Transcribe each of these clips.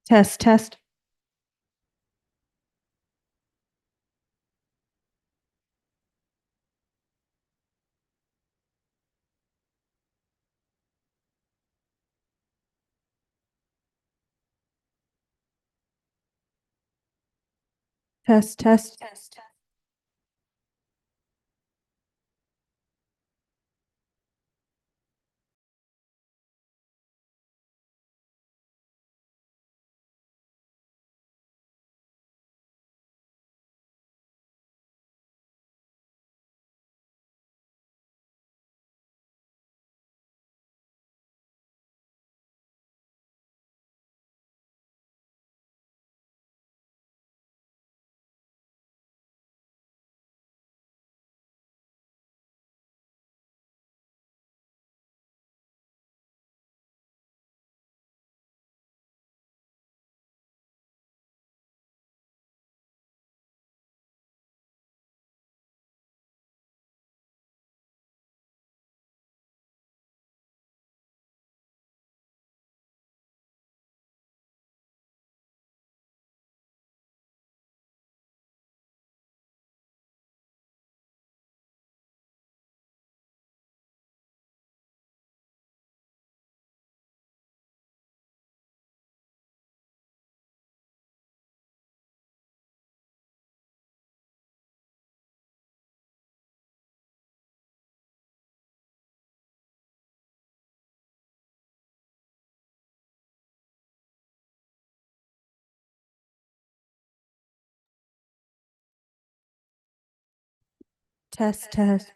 Test, test, test, test, test, test.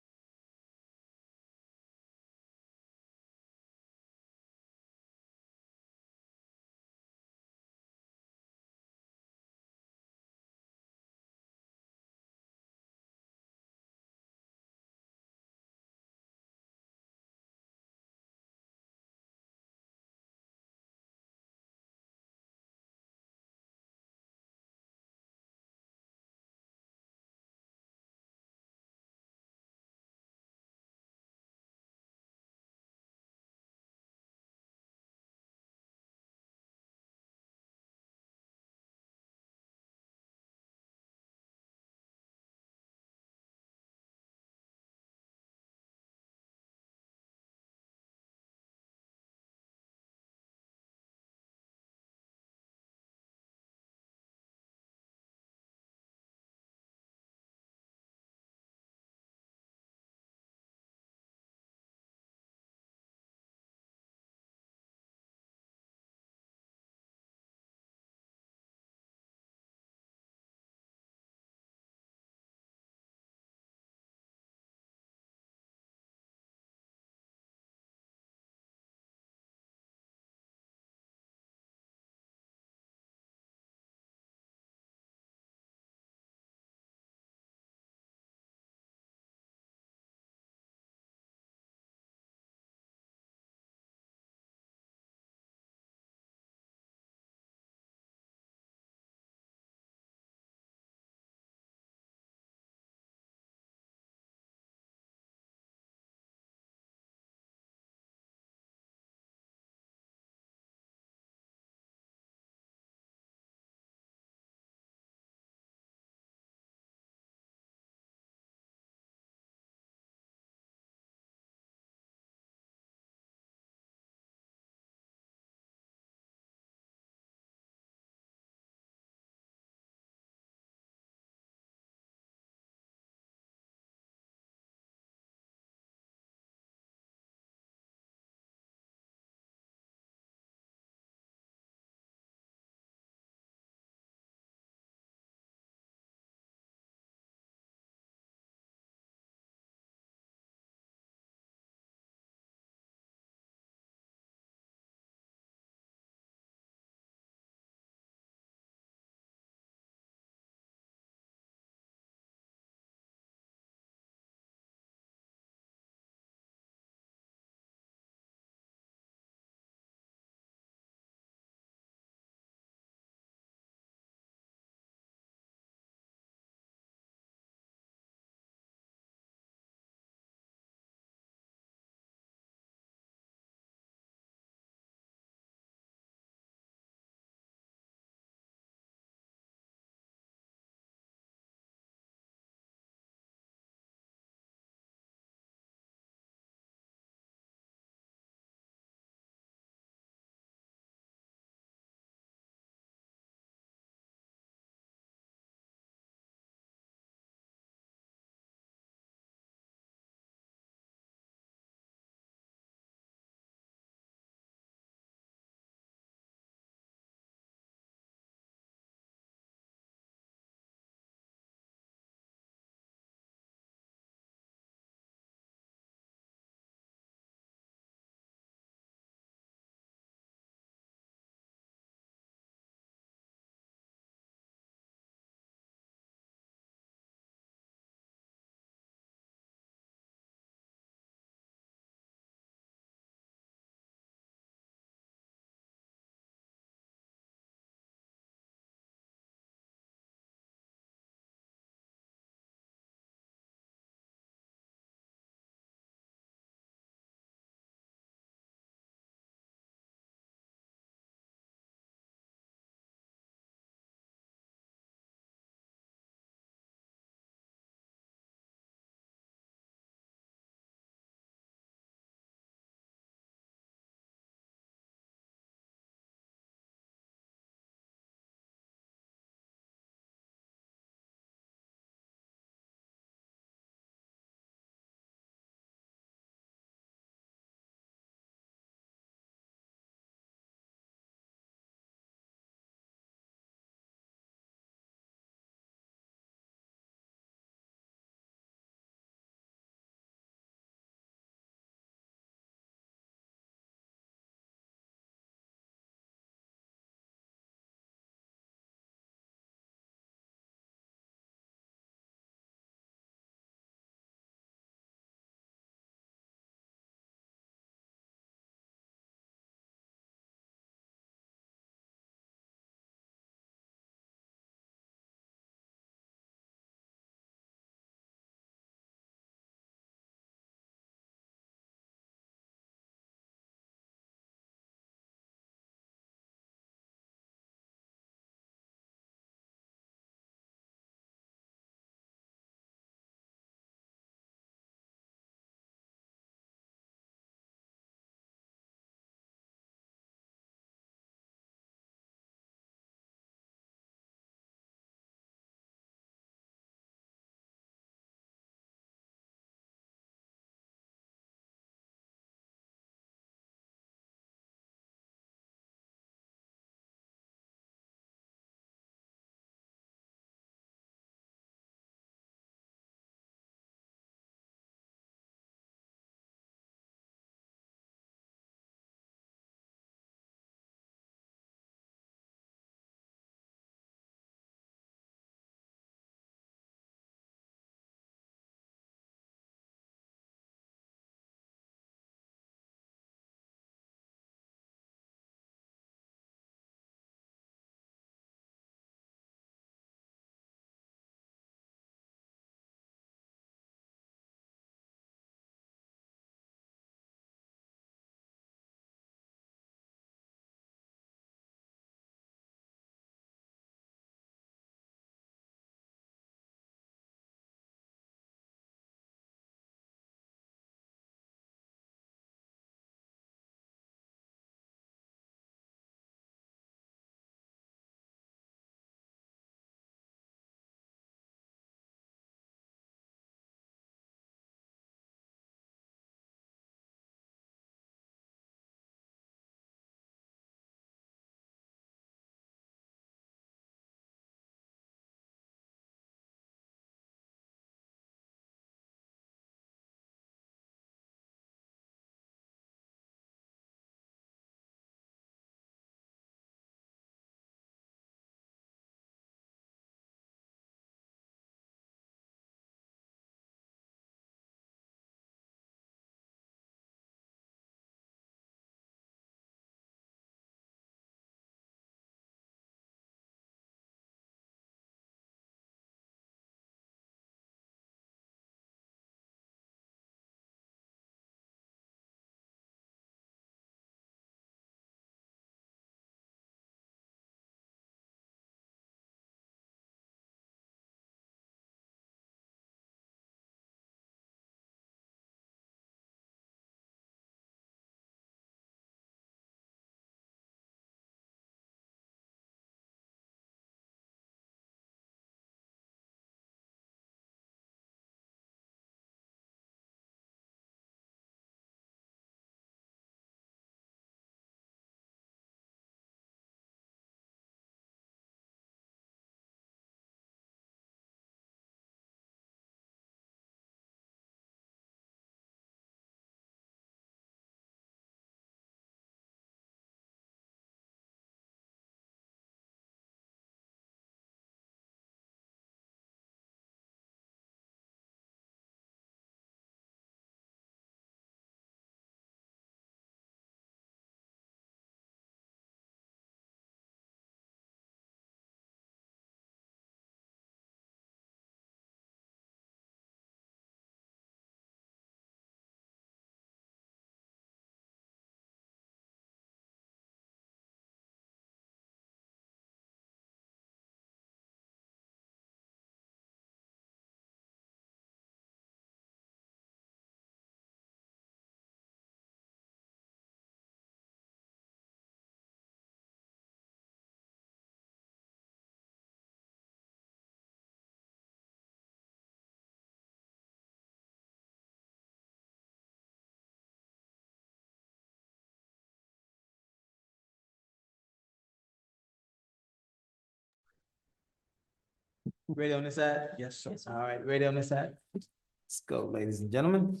Ready on this side? Yes, sir. All right, ready on this side? Let's go, ladies and gentlemen.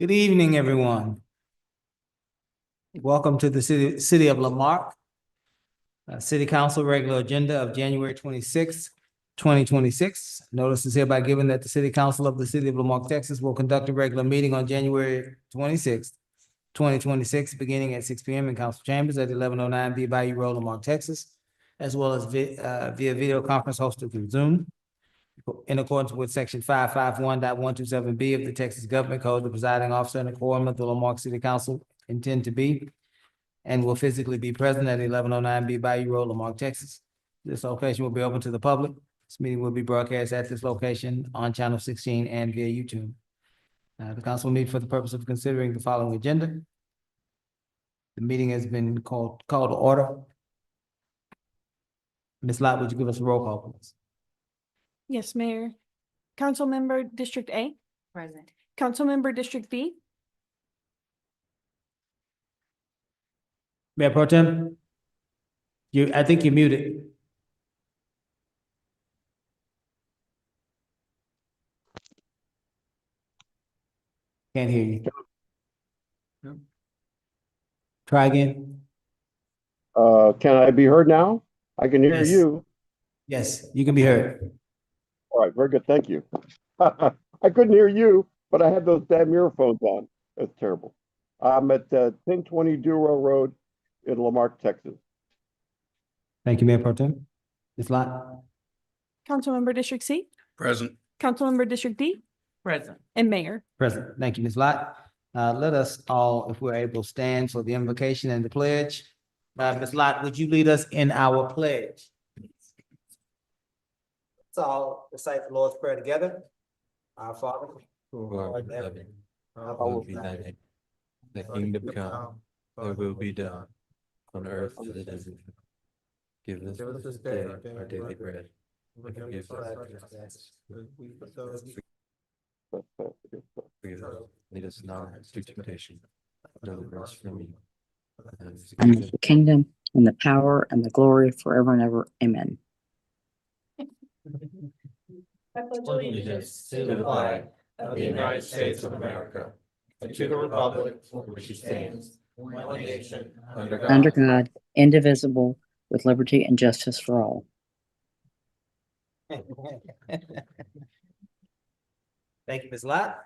Good evening, everyone. Welcome to the city of Lamarque. City Council regular agenda of January 26th, 2026. Notice is hereby given that the City Council of the City of Lamarque, Texas will conduct a regular meeting on January 26th, 2026, beginning at 6 p.m. in council chambers at 1109 B Bayou Road, Lamarque, Texas, as well as via video conference hosted through Zoom. In accordance with section 551.127B of the Texas Government Code, the presiding officer and the quorum of the Lamarque City Council intend to be and will physically be present at 1109 B Bayou Road, Lamarque, Texas. This location will be open to the public. This meeting will be broadcast at this location on channel 16 and via YouTube. The council will meet for the purpose of considering the following agenda. The meeting has been called to order. Ms. Lott, would you give us a roll call, please? Yes, Mayor. Councilmember District A, Present. Councilmember District B, Mayor Pro Tem? I think you're muted. Can't hear you. Try again. Can I be heard now? I can hear Yes. you. Yes, you can be heard. All right, very good, thank you. I couldn't hear you, but I had those damn earphones on. That's terrible. I'm at 1020 Duro Road in Lamarque, Texas. Thank you, Mayor Pro Tem. Ms. Lott? Councilmember District C, Present. Councilmember District D, Present. and Mayor. Present. Thank you, Ms. Lott. Let us all, if we're able, stand for the invocation and the pledge. Ms. Lott, would you lead us in our pledge? Let's all recite the Lord's Prayer together. Our Father, who art in heaven, Hallowed be thy name. Thy kingdom come, thy will be done, on earth as it is in heaven. Give us this day our daily bread. And forgive us our trespasses. Forgive us. Lead us not into temptation, but deliver us from evil. And the kingdom and the power and the glory forever and ever. Amen. Allegiance to the flag of the United States of America, and to the republic for which it stands, one nation, Under God, indivisible, with liberty and justice for all. Thank you, Ms. Lott.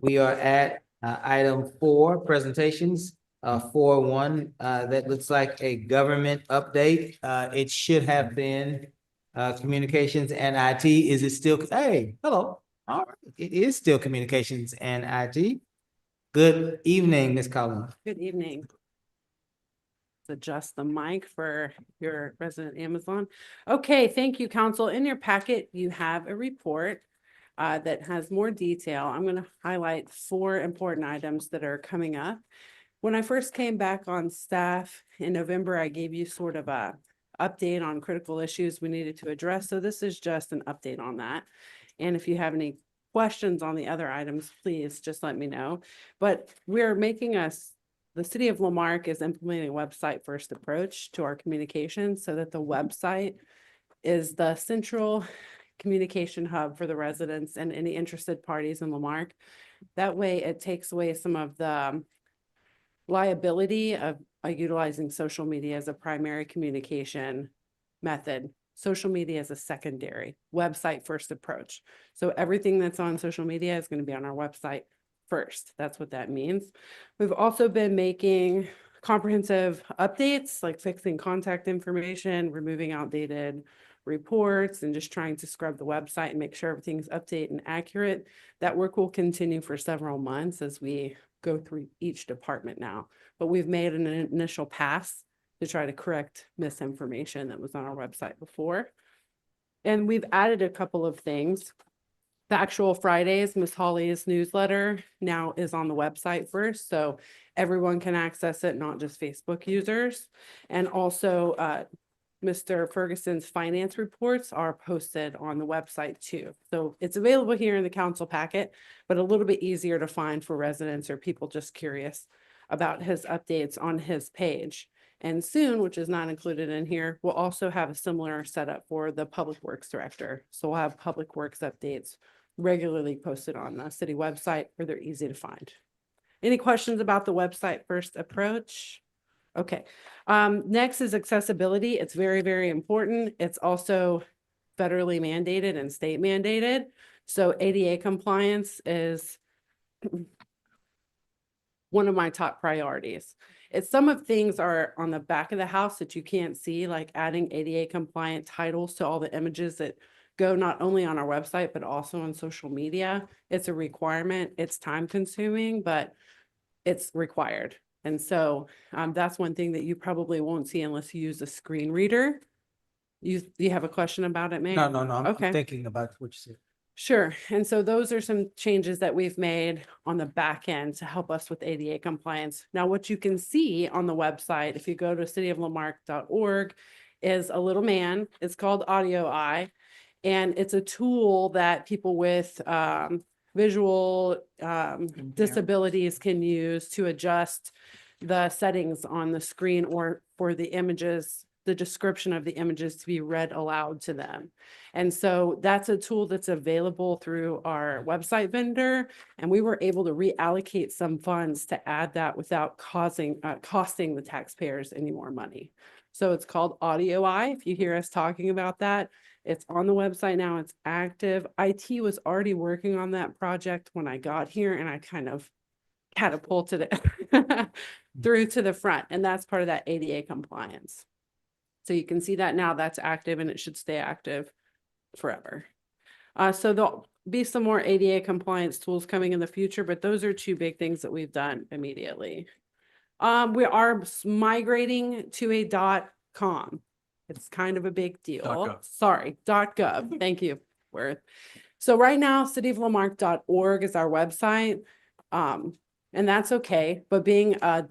We are at item 4, presentations. 4.1, that looks like a government update. It should have been communications and IT. Is it still? Hey, hello. All right. It is still communications and IT. Good evening, Ms. Collins. Good evening. Let's adjust the mic for your resident Amazon. Okay, thank you, council. In your packet, you have a report that has more detail. I'm going to highlight 4 important items that are coming up. When I first came back on staff in November, I gave you sort of a update on critical issues we needed to address. So this is just an update on that. And if you have any questions on the other items, please just let me know. But we're making the city of Lamarque is implementing a website first approach to our communications so that the website is the central communication hub for the residents and any interested parties in Lamarque. That way it takes away some of the liability of utilizing social media as a primary communication method. Social media is a secondary website first approach. So everything that's on social media is going to be on our website first. That's what that means. We've also been making comprehensive updates, like fixing contact information, removing outdated reports, and just trying to scrub the website and make sure everything's updated and accurate. That work will continue for several months as we go through each department now. But we've made an initial pass to try to correct misinformation that was on our website before. And we've added a couple of things. The actual Fridays, Miss Holly's newsletter now is on the website first, so everyone can access it, not just Facebook users. And also Mr. Ferguson's finance reports are posted on the website too. So it's available here in the council packet, but a little bit easier to find for residents or people just curious about his updates on his page. And soon, which is not included in here, we'll also have a similar setup for the Public Works Director. So we'll have Public Works updates regularly posted on the city website where they're easy to find. Any questions about the website first approach? Okay. Next is accessibility. It's very, very important. It's also federally mandated and state mandated. So ADA compliance is one of my top priorities. It's some of things are on the back of the house that you can't see, like adding ADA compliant titles to all the images that go not only on our website, but also on social media. It's a requirement. It's time consuming, but it's required. And so that's one thing that you probably won't see unless you use a screen reader. You have a question about it, May? No, I'm Okay. thinking about what you said. Sure. And so those are some changes that we've made on the back end to help us with ADA compliance. Now, what you can see on the website, if you go to cityoflamarque.org, is a little man. It's called Audio Eye. And it's a tool that people with visual disabilities can use to adjust the settings on the screen or for the images, the description of the images to be read aloud to them. And so that's a tool that's available through our website vendor. And we were able to reallocate some funds to add that without costing the taxpayers any more money. So it's called Audio Eye. If you hear us talking about that, it's on the website now. It's active. IT was already working on that project when I got here, and I kind of catapulted it through to the front. And that's part of that ADA compliance. So you can see that now that's active, and it should stay active forever. So there'll be some more ADA compliance tools coming in the future, but those are two big things that we've done immediately. We are migrating to a .com. It's kind of a big deal. .gov. Sorry, .gov. Thank you, Worth. So right now, cityoflamarque.org is our website. And that's okay, but being a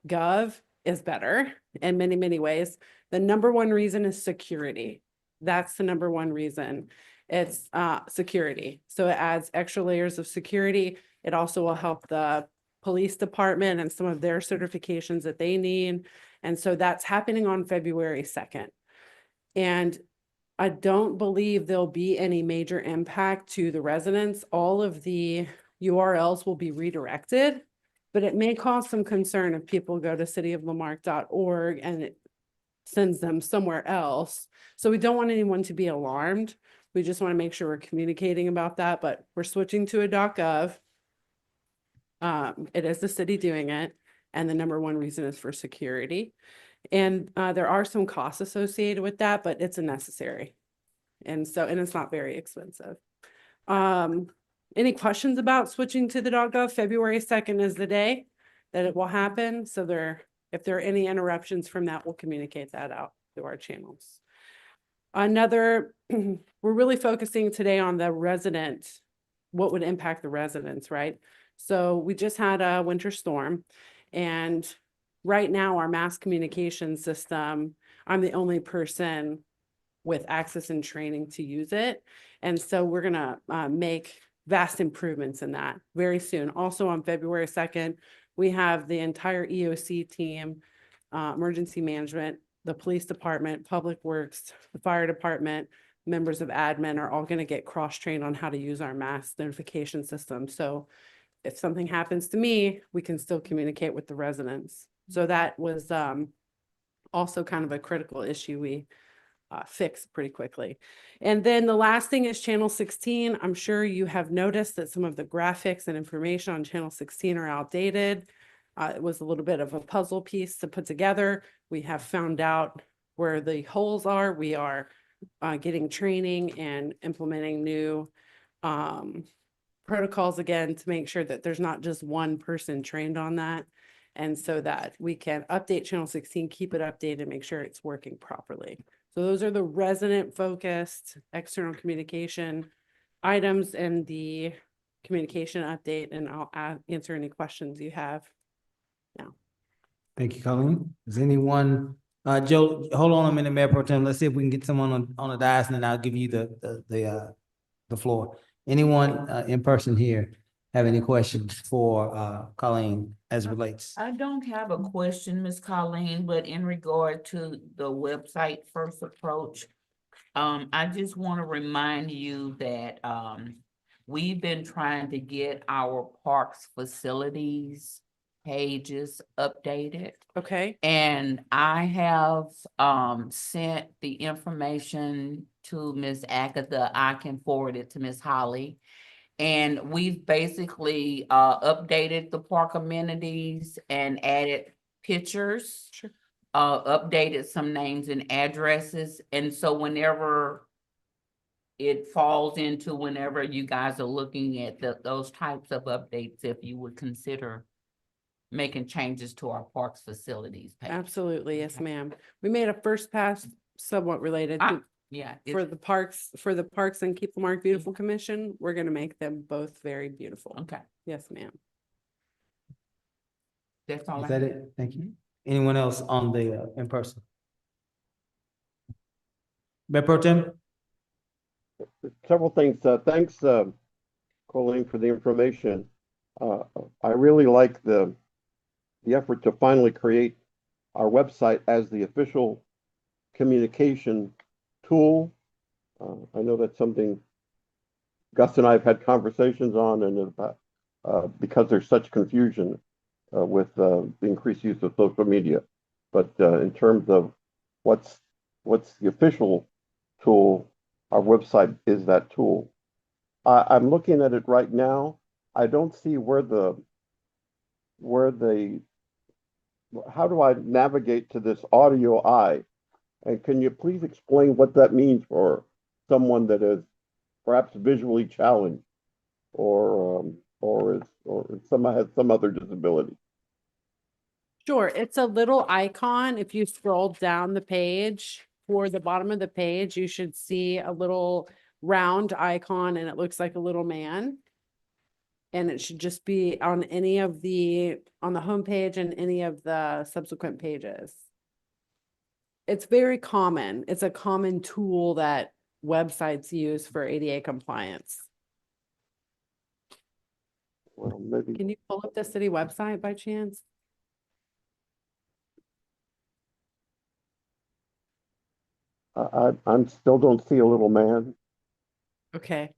.gov is better in many, many ways. The number one reason is security. That's the number one reason. It's security. So it adds extra layers of security. It also will help the police department and some of their certifications that they need. And so that's happening on February 2nd. And I don't believe there'll be any major impact to the residents. All of the URLs will be redirected, but it may cause some concern if people go to cityoflamarque.org and it sends them somewhere else. So we don't want anyone to be alarmed. We just want to make sure we're communicating about that, but we're switching to a .gov. It is the city doing it. And the number one reason is for security. And there are some costs associated with that, but it's a necessary. And it's not very expensive. Any questions about switching to the .gov? February 2nd is the day that it will happen. So if there are any interruptions from that, we'll communicate that out through our channels. We're really focusing today on the resident, what would impact the residents, right? So we just had a winter storm, and right now our mass communication system, I'm the only person with access and training to use it. And so we're gonna make vast improvements in that very soon. Also on February 2nd, we have the entire EOC team, emergency management, the police department, public works, the fire department, members of admin are all going to get cross-trained on how to use our mass notification system. So if something happens to me, we can still communicate with the residents. So that was also kind of a critical issue we fixed pretty quickly. And then the last thing is channel 16. I'm sure you have noticed that some of the graphics and information on channel 16 are outdated. It was a little bit of a puzzle piece to put together. We have found out where the holes are. We are getting training and implementing new protocols again to make sure that there's not just one person trained on that. And so that we can update channel 16, keep it updated, make sure it's working properly. So those are the resident focused external communication items and the communication update, and I'll answer any questions you have now. Thank you, Colleen. Is anyone, Joe, hold on a minute, Mayor Pro Tem. Let's see if we can get someone on the dais, and then I'll give you the floor. Anyone in person here have any questions for Colleen as relates? I don't have a question, Ms. Colleen, but in regard to the website first approach, I just want to remind you that, we've been trying to get our parks facilities pages updated. Okay, And I have, sent the information to Ms. Agatha. I can forward it to Ms. Holly. And we've basically, updated the park amenities and added pictures. Sure. Updated some names and addresses. And so whenever it falls into whenever you guys are looking at those types of updates, if you would consider making changes to our parks facilities page. absolutely. Yes, Okay. ma'am. We made a first pass somewhat related Ah, to, Yeah, for it's, the Parks and Keep the Mark Beautiful Commission. We're gonna make them both very beautiful. okay, Yes, ma'am. that's all Is I that have. it? Thank you. Anyone else on the in person? Mayor Pro Tem? Several things. Thanks, Colleen, for the information. I really like the effort to finally create our website as the official communication tool. I know that's something Gus and I have had conversations on, and because there's such confusion with the increased use of social media. But in terms of what's the official tool, our website is that tool. I'm looking at it right now. I don't see how do I navigate to this audio eye? And can you please explain what that means for someone that is perhaps visually challenged or has some other disability? Sure, it's a little icon. If you scroll down the page, toward the bottom of the page, you should see a little round icon and it looks like a little man. And it should just be on on the homepage and any of the subsequent pages. It's very common. It's a common tool that websites use for ADA compliance. Well, maybe Can you pull up the city website by chance? I'm still don't see a little man. Okay.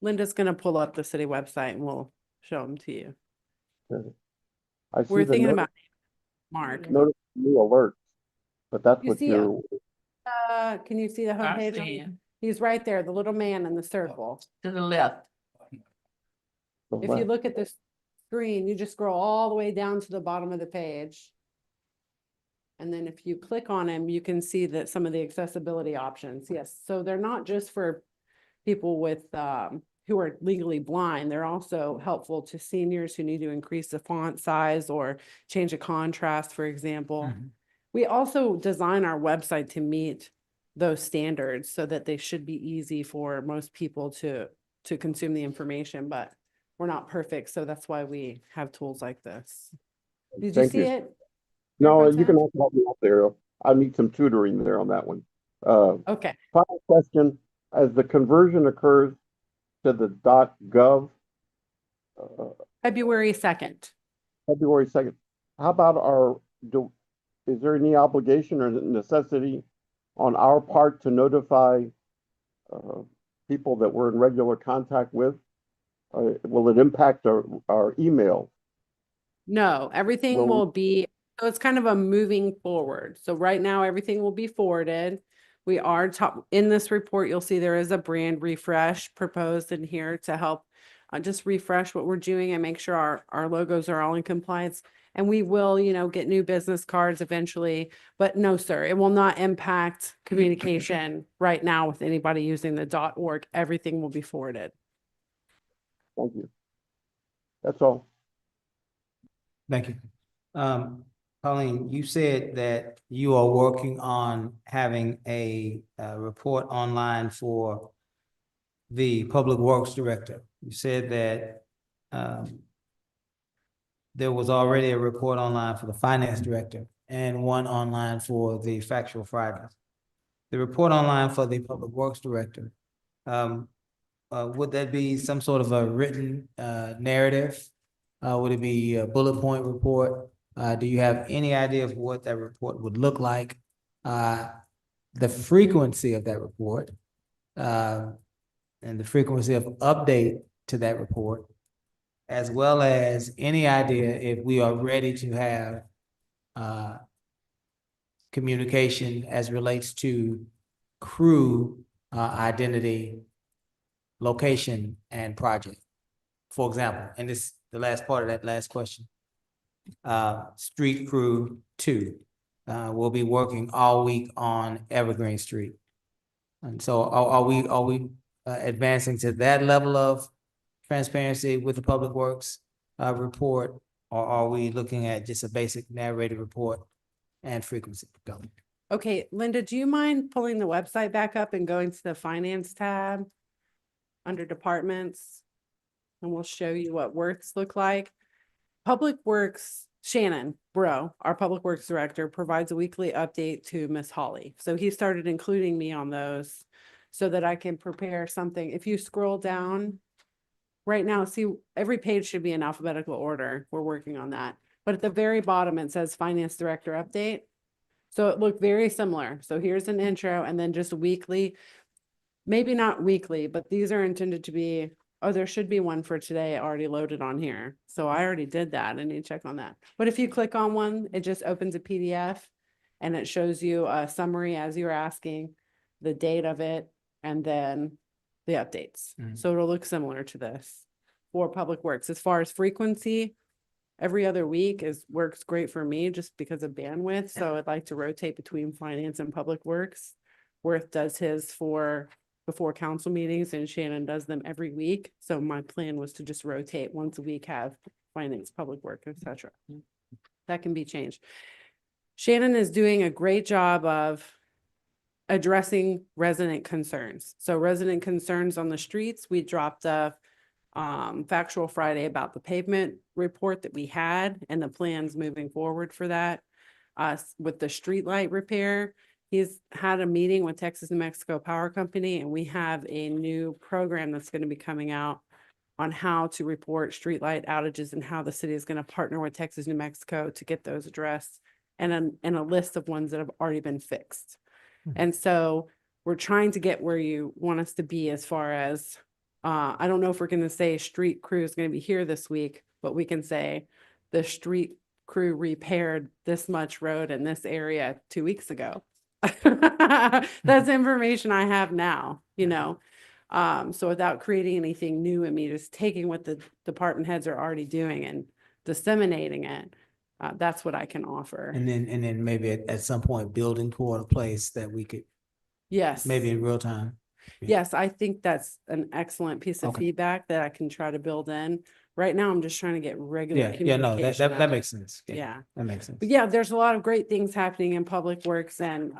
Linda's gonna pull up the city website and we'll show them to you. I see We're the thinking about Mark. notice new alerts, but that's You what see you're. Can you see the I homepage? see it. He's right there, the little man in the circle. To the left. If you look at this screen, you just scroll all the way down to the bottom of the page. And then if you click on him, you can see that some of the accessibility options. Yes, so they're not just for people with who are legally blind. They're also helpful to seniors who need to increase the font size or change a contrast, for example. Mhm. We also design our website to meet those standards so that they should be easy for most people to consume the information, but we're not perfect, so that's why we have tools like this. Did you Thank see you. it? No, Mayor Pro you can Tem? also help me out there. I need some tutoring there on that one. Okay, Final question, as the conversion occurs to the .gov, February 2nd. February 2nd, how about is there any obligation or necessity on our part to notify people that we're in regular contact with? Will it impact our email? No, everything Well, will be, so it's kind of a moving forward. So right now, everything will be forwarded. We are in this report, you'll see there is a brand refresh proposed in here to help just refresh what we're doing and make sure our logos are all in compliance. And we will, get new business cards eventually, but no, sir, it will not impact communication right now with anybody using the .org. Everything will be forwarded. Thank you. That's all. Thank you. Colleen, you said that you are working on having a report online for the Public Works Director. You said that there was already a report online for the Finance Director and one online for the Factual Fridays. The report online for the Public Works Director, would that be some sort of a written, narrative? Would it be a bullet point report? Do you have any idea of what that report would look like? The frequency of that report, and the frequency of update to that report, as well as any idea if we are ready to have, communication as relates to crew, identity, location, and project. For example, and this, the last part of that last question, street crew 2, will be working all week on Evergreen Street. And so are we advancing to that level of transparency with the Public Works, report? Or are we looking at just a basic narrated report and frequency? Go. Okay, Linda, do you mind pulling the website back up and going to the finance tab under departments? And we'll show you what works look like. Public Works, Shannon Bro, our Public Works Director, provides a weekly update to Miss Holly. So he started including me on those so that I can prepare something. If you scroll down right now, see, every page should be in alphabetical order. We're working on that. But at the very bottom, it says Finance Director Update. So it looked very similar. So here's an intro and then just weekly, maybe not weekly, but these are intended to be, oh, there should be one for today already loaded on here. So I already did that. I need to check on that. But if you click on one, it just opens a PDF and it shows you a summary as you were asking, the date of it, and then the updates. Mhm. So it'll look similar to this for Public Works. As far as frequency, every other week works great for me just because of bandwidth. So I'd like to rotate between finance and Public Works. Worth does his for before council meetings and Shannon does them every week. So my plan was to just rotate once a week, have finance, Public Work, etc. That can be changed. Shannon is doing a great job of addressing resident concerns. So resident concerns on the streets, we dropped a factual Friday about the pavement report that we had and the plans moving forward for that. With the street light repair, he's had a meeting with Texas New Mexico Power Company, and we have a new program that's going to be coming out on how to report streetlight outages and how the city is going to partner with Texas New Mexico to get those addressed, and a list of ones that have already been fixed. And so we're trying to get where you want us to be as far as, I don't know if we're going to say street crew is going to be here this week, but we can say the street crew repaired this much road in this area 2 weeks ago. That's information I have now, you know. So without creating anything new in me, just taking what the department heads are already doing and disseminating it, that's what I can offer. And then maybe at some point building toward a place that we could, Yes. maybe in real time. Yes, I think that's an excellent piece of Okay. feedback that I can try to build in. Right now, I'm just trying to get regular Yeah, no, communication that out. makes sense. Yeah. That makes sense. But yeah, there's a lot of great things happening in Public Works, and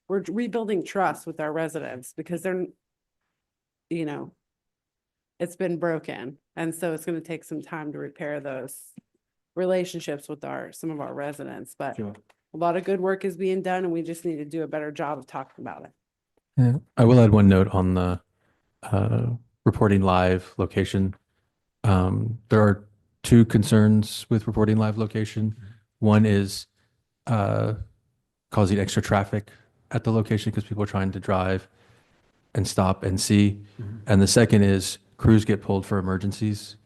we're rebuilding trust with our residents because they're, you know, it's been broken. And so it's going to take some time to repair those relationships with some of our residents. But Sure. a lot of good work is being done, and we just need to do a better job of talking about it. Yeah, I will add one note on the reporting live location. There are two concerns with reporting live location. One is causing extra traffic at the location because people are trying to drive and stop and see. And the second is crews get pulled for emergencies.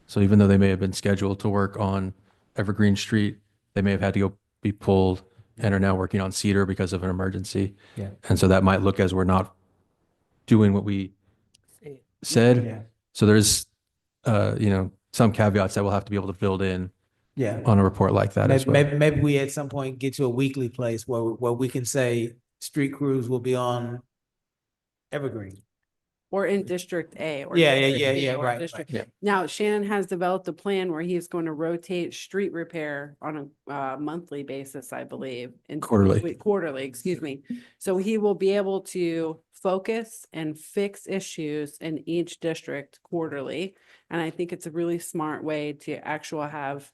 So even though they may have been scheduled to work on Evergreen Street, they may have had to go be pulled and are now working on Cedar because of an emergency. Yeah. And so that might look as we're not doing what we said. Yeah. So there's, some caveats that we'll have to be able to build in Yeah. on a report like that as well. Maybe we at some point get to a weekly place where we can say street crews will be on Evergreen. Or in District A. Or Yeah, District B, yeah, or right, District- right. Yeah. Now, Shannon has developed a plan where he's going to rotate street repair on a monthly basis, I believe. Quarterly, excuse me. So he will be able to focus and fix issues in each district quarterly. And I think it's a really smart way to actually have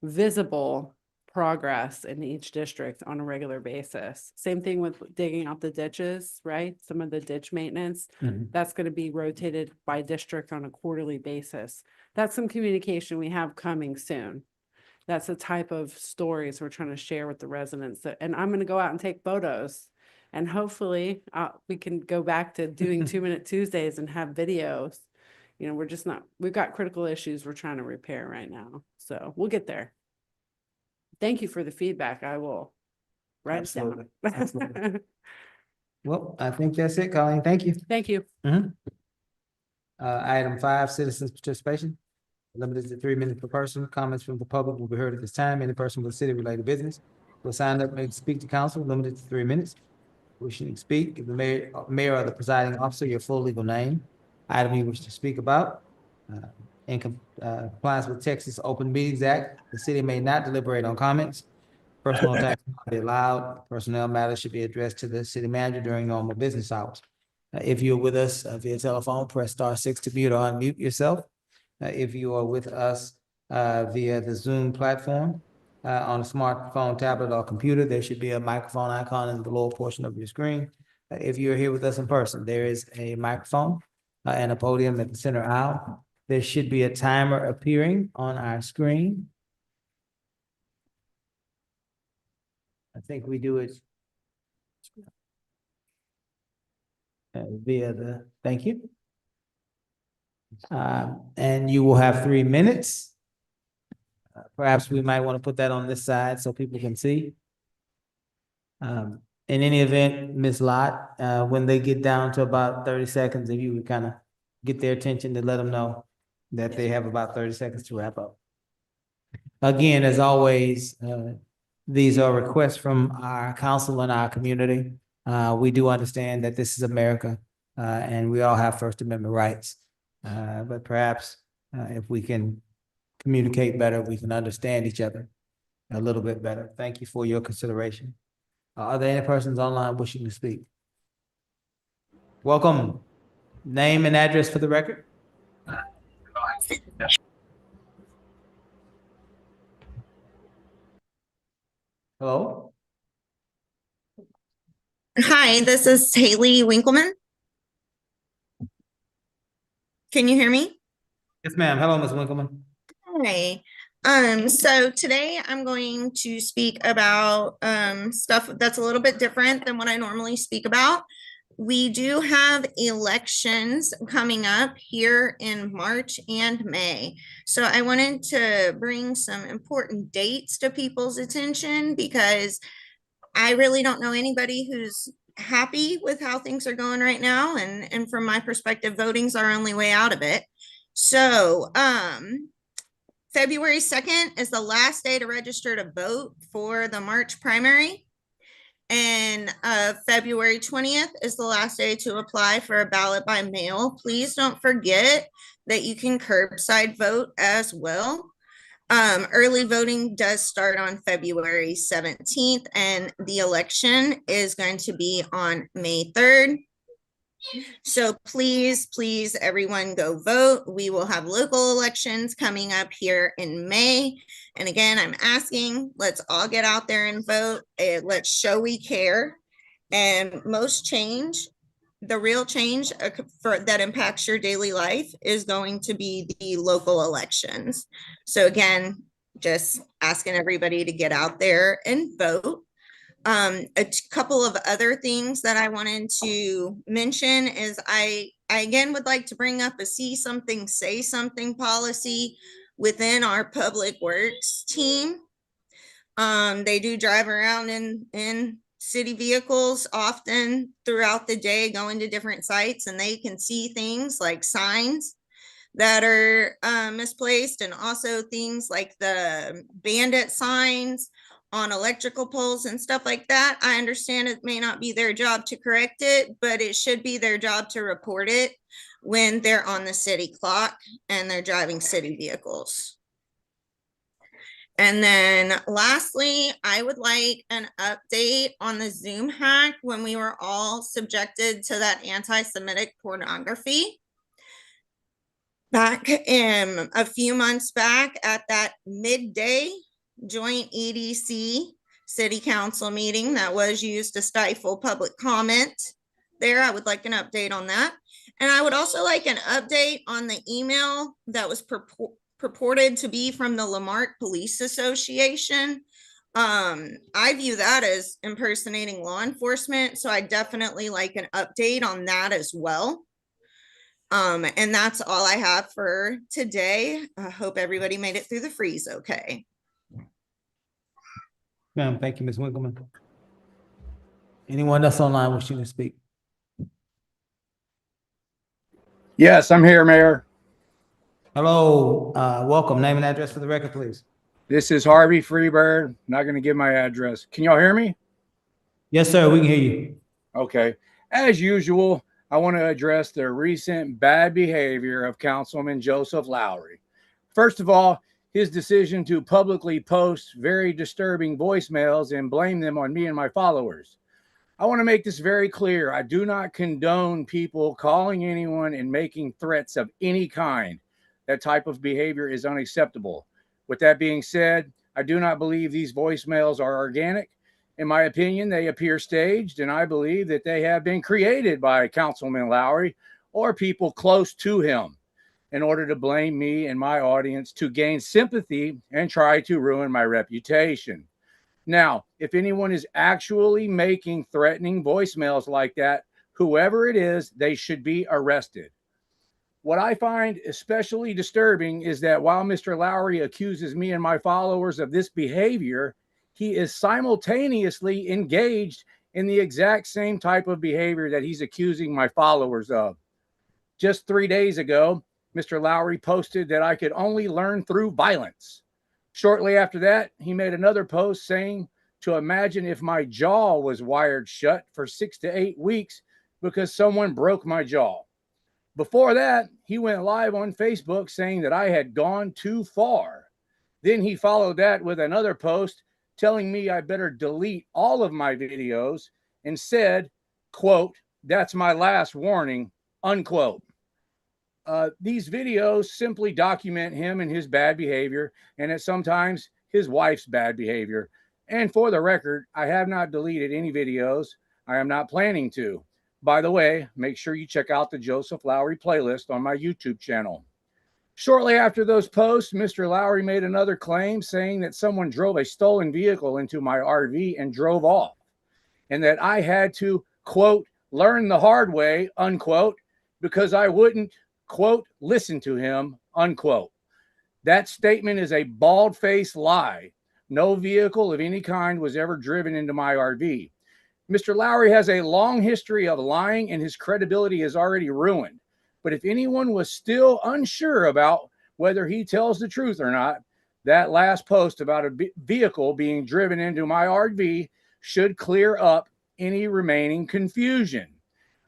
visible progress in each district on a regular basis. Same thing with digging out the ditches, right? Some of the ditch maintenance, that's going to be rotated by district on a quarterly basis. That's some communication we have coming soon. That's the type of stories we're trying to share with the residents. And I'm going to go out and take photos. And hopefully we can go back to doing 2-Minute Tuesdays and have videos. You know, we're just not, we've got critical issues we're trying to repair right now. So we'll get there. Thank you for the feedback. I will write it down. Absolutely. Well, I think that's it, Colleen. Thank you. Thank you. Item 5, citizens participation. Limited to 3 minutes per person. Comments from the public will be heard at this time. Any person with city-related business will sign up and speak to council, limited to 3 minutes. Wishing to speak, give the mayor or the presiding officer your full legal name, item you wish to speak about. In compliance with Texas Open Meetings Act, the city may not deliberate on comments. Personal attacks will not be allowed. Personnel matters should be addressed to the city manager during normal business hours. If you're with us via telephone, press *6 to mute or unmute yourself. If you are with us via the Zoom platform, on a smartphone, tablet, or computer, there should be a microphone icon in the lower portion of your screen. If you're here with us in person, there is a microphone and a podium at the center aisle. There should be a timer appearing on our screen. I think we do it via the, thank you. And you will have 3 minutes. Perhaps we might want to put that on this side so people can see. In any event, Ms. Lott, when they get down to about 30 seconds, if you would kind of get their attention to let them know that they have about 30 seconds to wrap up. Again, as always, these are requests from our council and our community. We do understand that this is America, and we all have First Amendment rights. But perhaps if we can communicate better, we can understand each other a little bit better. Thank you for your consideration. Are there any persons online wishing to speak? Welcome. Name and address for the record. Hello? Hi, this is Haley Winkleman. Can you hear me? Yes, ma'am. Hello, Ms. Winkleman. Hi. So today I'm going to speak about stuff that's a little bit different than what I normally speak about. We do have elections coming up here in March and May. So I wanted to bring some important dates to people's attention because I really don't know anybody who's happy with how things are going right now. And from my perspective, voting's our only way out of it. So February 2nd is the last day to register to vote for the March primary. And February 20th is the last day to apply for a ballot by mail. Please don't forget that you can curbside vote as well. Early voting does start on February 17th, and the election is going to be on May 3rd. So please, everyone go vote. We will have local elections coming up here in May. And again, I'm asking, let's all get out there and vote. Let's show we care. And most change, the real change that impacts your daily life is going to be the local elections. So again, just asking everybody to get out there and vote. A couple of other things that I wanted to mention is I again would like to bring up a see something, say something policy within our public works team. They do drive around in city vehicles often throughout the day, going to different sites, and they can see things like signs that are misplaced, and also things like the bandit signs on electrical poles and stuff like that. I understand it may not be their job to correct it, but it should be their job to report it when they're on the city clock and they're driving city vehicles. And then lastly, I would like an update on the Zoom hack when we were all subjected to that anti-Semitic pornography. Back in a few months back at that midday joint EDC city council meeting that was used to stifle public comment. There, I would like an update on that. And I would also like an update on the email that was purported to be from the Marque Police Association. I view that as impersonating law enforcement, so I definitely like an update on that as well. And that's all I have for today. I hope everybody made it through the freeze okay. Ma'am, thank you, Ms. Winkleman. Anyone else online wishing to speak? Yes, I'm here, Mayor. Hello, welcome. Name and address for the record, please. This is Harvey Freebird. Not going to give my address. Can y'all hear me? Yes, sir, we can hear you. Okay. As usual, I want to address the recent bad behavior of Councilman Joseph Lowry. First of all, his decision to publicly post very disturbing voicemails and blame them on me and my followers. I want to make this very clear. I do not condone people calling anyone and making threats of any kind. That type of behavior is unacceptable. With that being said, I do not believe these voicemails are organic. In my opinion, they appear staged, and I believe that they have been created by Councilman Lowry or people close to him in order to blame me and my audience to gain sympathy and try to ruin my reputation. Now, if anyone is actually making threatening voicemails like that, whoever it is, they should be arrested. What I find especially disturbing is that while Mr. Lowry accuses me and my followers of this behavior, he is simultaneously engaged in the exact same type of behavior that he's accusing my followers of. Just 3 days ago, Mr. Lowry posted that I could only learn through violence. Shortly after that, he made another post saying to imagine if my jaw was wired shut for 6 to 8 weeks because someone broke my jaw. Before that, he went live on Facebook saying that I had gone too far. Then he followed that with another post telling me I better delete all of my videos and said, quote, "That's my last warning," unquote. These videos simply document him and his bad behavior, and at sometimes his wife's bad behavior. And for the record, I have not deleted any videos. I am not planning to. By the way, make sure you check out the Joseph Lowry playlist on my YouTube channel. Shortly after those posts, Mr. Lowry made another claim saying that someone drove a stolen vehicle into my RV and drove off, and that I had to, quote, learn the hard way, unquote, because I wouldn't, quote, listen to him, unquote. That statement is a bald-faced lie. No vehicle of any kind was ever driven into my RV. Mr. Lowry has a long history of lying, and his credibility is already ruined. But if anyone was still unsure about whether he tells the truth or not, that last post about a vehicle being driven into my RV should clear up any remaining confusion.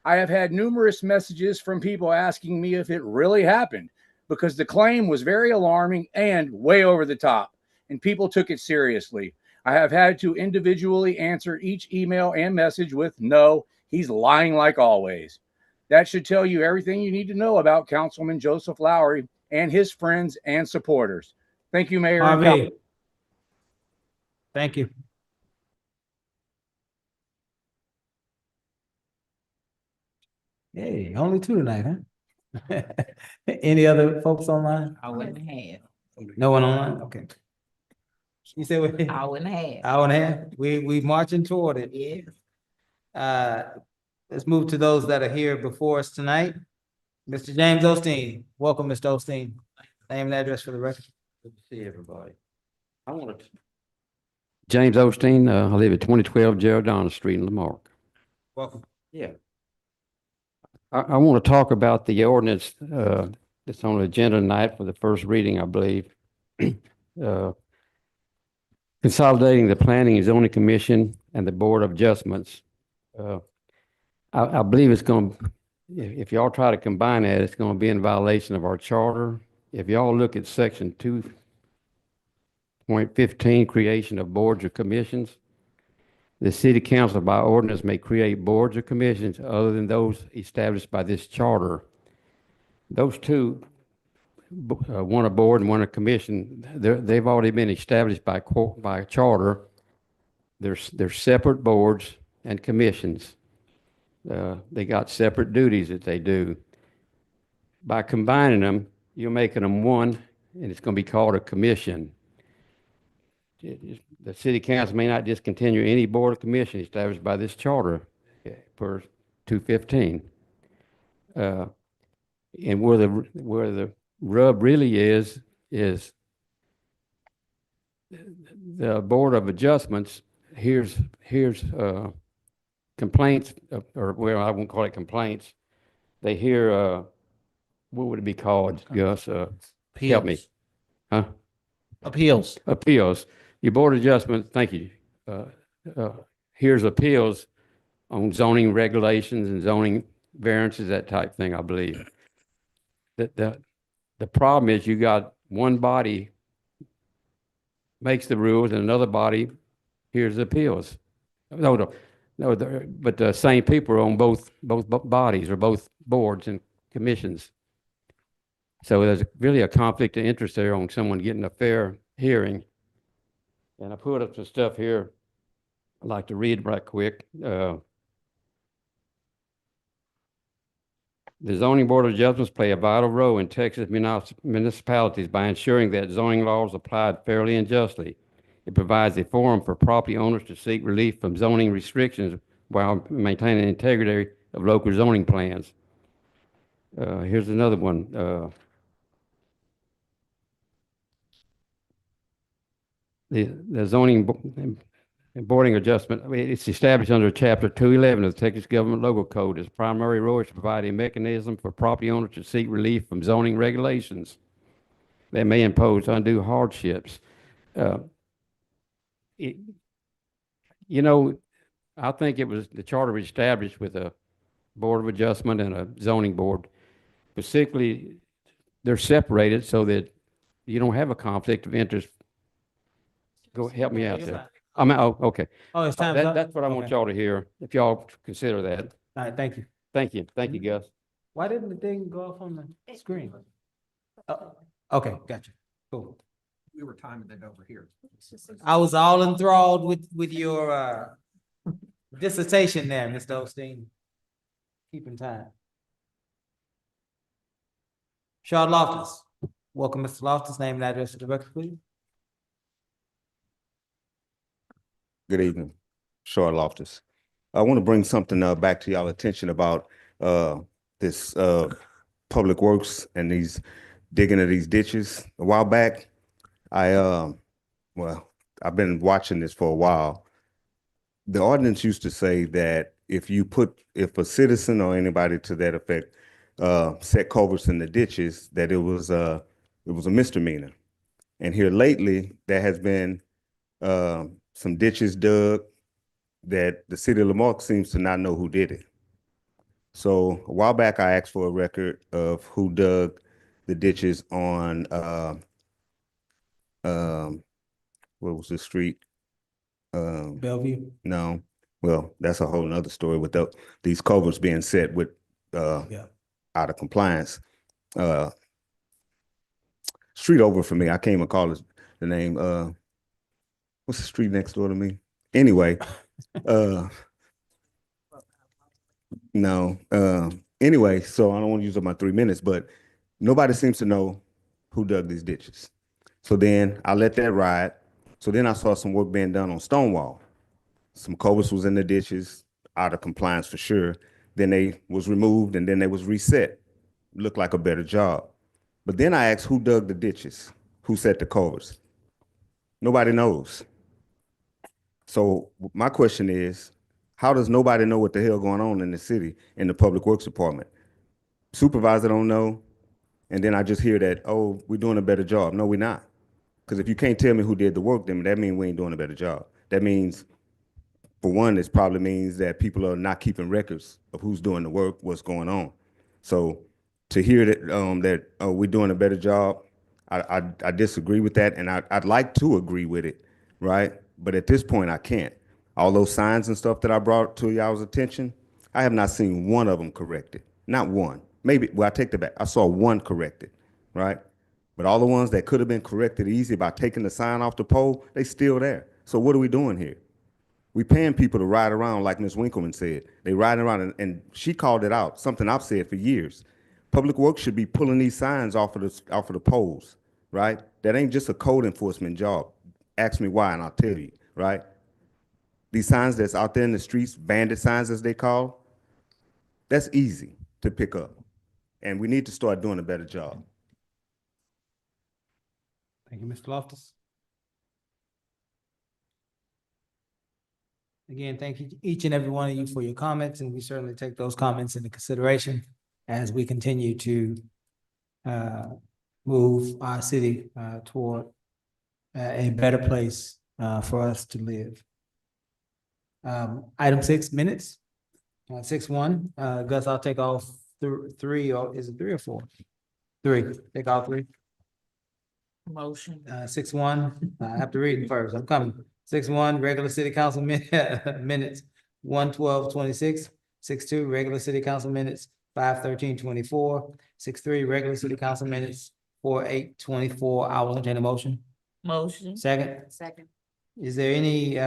I have had numerous messages from people asking me if it really happened, because the claim was very alarming and way over the top, and people took it seriously. I have had to individually answer each email and message with, "No, he's lying like always." That should tell you everything you need to know about Councilman Joseph Lowry and his friends and supporters. Thank you, Mayor. Harvey. Thank you. Hey, only 2 tonight, huh? Any other folks online? Hour and a half. No one online? Okay. You say what? Hour and a half. Hour and a half? We marching toward it. Yes. Let's move to those that are here before us tonight. Mr. James Osteen, welcome, Mr. Osteen. Name and address for the record. Good to see everybody. I want to. James Osteen, I live at 2012 Geraldine Street in Lamarque. Welcome. Yeah. I want to talk about the ordinance that's on the agenda tonight for the first reading, I believe. Consolidating the Planning and Zoning Commission and the Board of Adjustments. I believe it's going to, if y'all try to combine that, it's going to be in violation of our charter. If y'all look at section 2.15, creation of boards or commissions, the city council by ordinance may create boards or commissions other than those established by this charter. Those two one a board and one a commission. They've already been established by charter. They're separate boards and commissions. They got separate duties that they do. By combining them, you're making them one, and it's going to be called a commission. The city council may not discontinue any board or commission established by this charter per 215. And where the rub really is the Board of Adjustments here's complaints, or well, I won't call it complaints. They hear, what would it be called, Gus? Help me. Huh? Appeals. Appeals. Your Board of Adjustment, thank you. Here's appeals on zoning regulations and zoning variances, that type thing, I believe. The problem is you got one body makes the rules and another body hears the appeals. No, but the same people are on both bodies or both boards and commissions. So there's really a conflict of interest there on someone getting a fair hearing. And I put up some stuff here I'd like to read right quick. The zoning board of adjustments play a vital role in Texas municipalities by ensuring that zoning laws are applied fairly and justly. It provides a forum for property owners to seek relief from zoning restrictions while maintaining the integrity of local zoning plans. Here's another one. The zoning boarding adjustment, it's established under Chapter 211 of the Texas Government Local Code. Its primary role is to provide a mechanism for property owners to seek relief from zoning regulations that may impose undue hardships. You know, I think it was the charter was established with a board of adjustment and a zoning board. Specifically, they're separated so that you don't have a conflict of interest. Go help me out there. I mean, oh, okay. Oh, it's time up? That's what I want y'all to hear, if y'all consider that. All right, thank you. Thank you. Thank you, Gus. Why didn't the thing go off on the screen? Okay, gotcha. Cool. We were timing it over here. I was all enthralled with your dissertation there, Mr. Osteen. Keeping time. Charlotte Loftus. Welcome, Mr. Loftus. Name and address to the record, please. Good evening, Charlotte Loftus. I want to bring something back to y'all attention about this public works and these digging of these ditches. A while back, I've been watching this for a while. The ordinance used to say that if a citizen or anybody to that effect set culverts in the ditches, that it was a misdemeanor. And here lately, there has been some ditches dug that the city of Lamarque seems to not know who did it. So a while back, I asked for a record of who dug the ditches on, what was the street? Bellevue. No, well, that's a whole nother story with these culverts being set with, out of compliance. Street over for me, I can't even call it the name, what's the street next door to me? Anyway, anyway, so I don't want to use up my 3 minutes, but nobody seems to know who dug these ditches. So then I let that ride. So then I saw some work being done on Stonewall. Some culverts was in the ditches, out of compliance for sure. Then they was removed and then they was reset. Looked like a better job. But then I asked who dug the ditches, who set the culverts. Nobody knows. So my question is, how does nobody know what the hell going on in the city, in the public works department? Supervisor don't know. And then I just hear that, oh, we're doing a better job. No, we're not. Because if you can't tell me who did the work, then that means we ain't doing a better job. That means, for one, this probably means that people are not keeping records of who's doing the work, what's going on. So to hear that, we're doing a better job, I disagree with that, and I'd like to agree with it, right? But at this point, I can't. All those signs and stuff that I brought to y'all's attention, I have not seen one of them corrected. Not one. Maybe, well, I take that back. I saw one corrected, right? But all the ones that could have been corrected easy by taking the sign off the pole, they still there. So what are we doing here? We paying people to ride around, like Ms. Winkleman said. They riding around, and she called it out, something I've said for years. Public Works should be pulling these signs off of the poles, right? That ain't just a code enforcement job. Ask me why, and I'll tell you, right? These signs that's out there in the streets, bandit signs as they call, that's easy to pick up. And we need to start doing a better job. Thank you, Mr. Loftus. Again, thank you each and every one of you for your comments, and we certainly take those comments into consideration as we continue to move our city toward a better place for us to live. Item 6, minutes. 6.1, Gus, I'll take all three, or is it 3 or 4? 3, take all 3. Motion. 6.1, I have to read it first, I'm coming. 6.1, regular city council minutes, 1/12/26. 6.2, regular city council minutes, 5/13/24. 6.3, regular city council minutes, 4/8/24. I will entertain a motion. Motion. Second, Second. is there any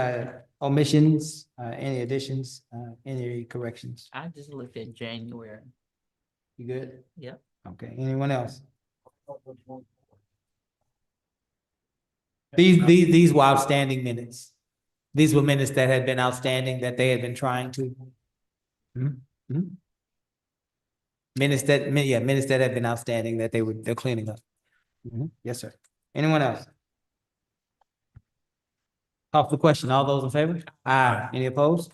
omissions, any additions, any corrections? I just looked at January. You good? Yep. Okay, anyone else? These were outstanding minutes. These were minutes that had been outstanding, that they had been trying to. Minutes that had been outstanding, that they're cleaning up. Yes, sir. Anyone else? Call for the question. All those in favor? Aye. Any opposed?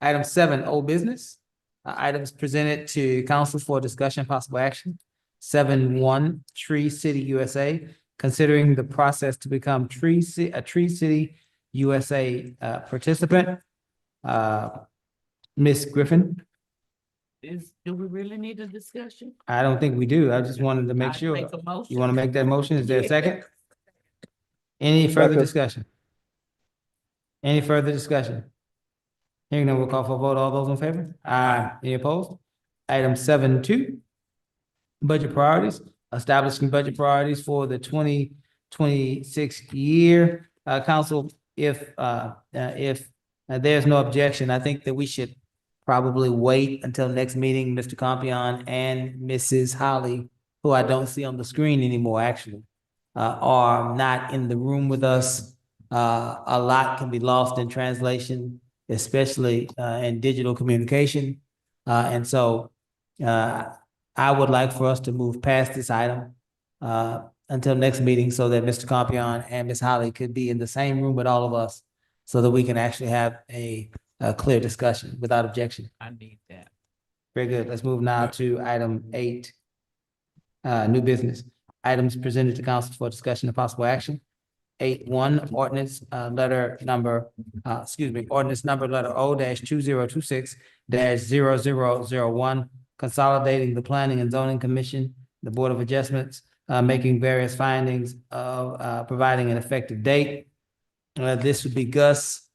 Item 7, old business. Items presented to council for discussion, possible action. 7.1, Tree City USA, considering the process to become a Tree City USA participant. Ms. Griffin, Do we really need a discussion? I don't think we do. I just wanted to make I'd sure. make a motion. You want to make that motion? Is there a second? Any further Second. discussion? Any further discussion? Hearing none, we'll call for a vote. All those in favor? Aye. Any opposed? Item 7.2, budget priorities, establishing budget priorities for the 2026 year. Council, if there's no objection, I think that we should probably wait until next meeting. Mr. Compion and Mrs. Holly, who I don't see on the screen anymore, actually, are not in the room with us. A lot can be lost in translation, especially in digital communication. And so I would like for us to move past this item until next meeting, so that Mr. Compion and Ms. Holly could be in the same room with all of us, so that we can actually have a clear discussion without objection. I need that. Very good. Let's move now to item 8, new business. Items presented to council for discussion and possible action. 8.1, ordinance letter number letter O-2026-0001, consolidating the Planning and Zoning Commission, the Board of Adjustments, making various findings of providing an effective date. This would be Gus.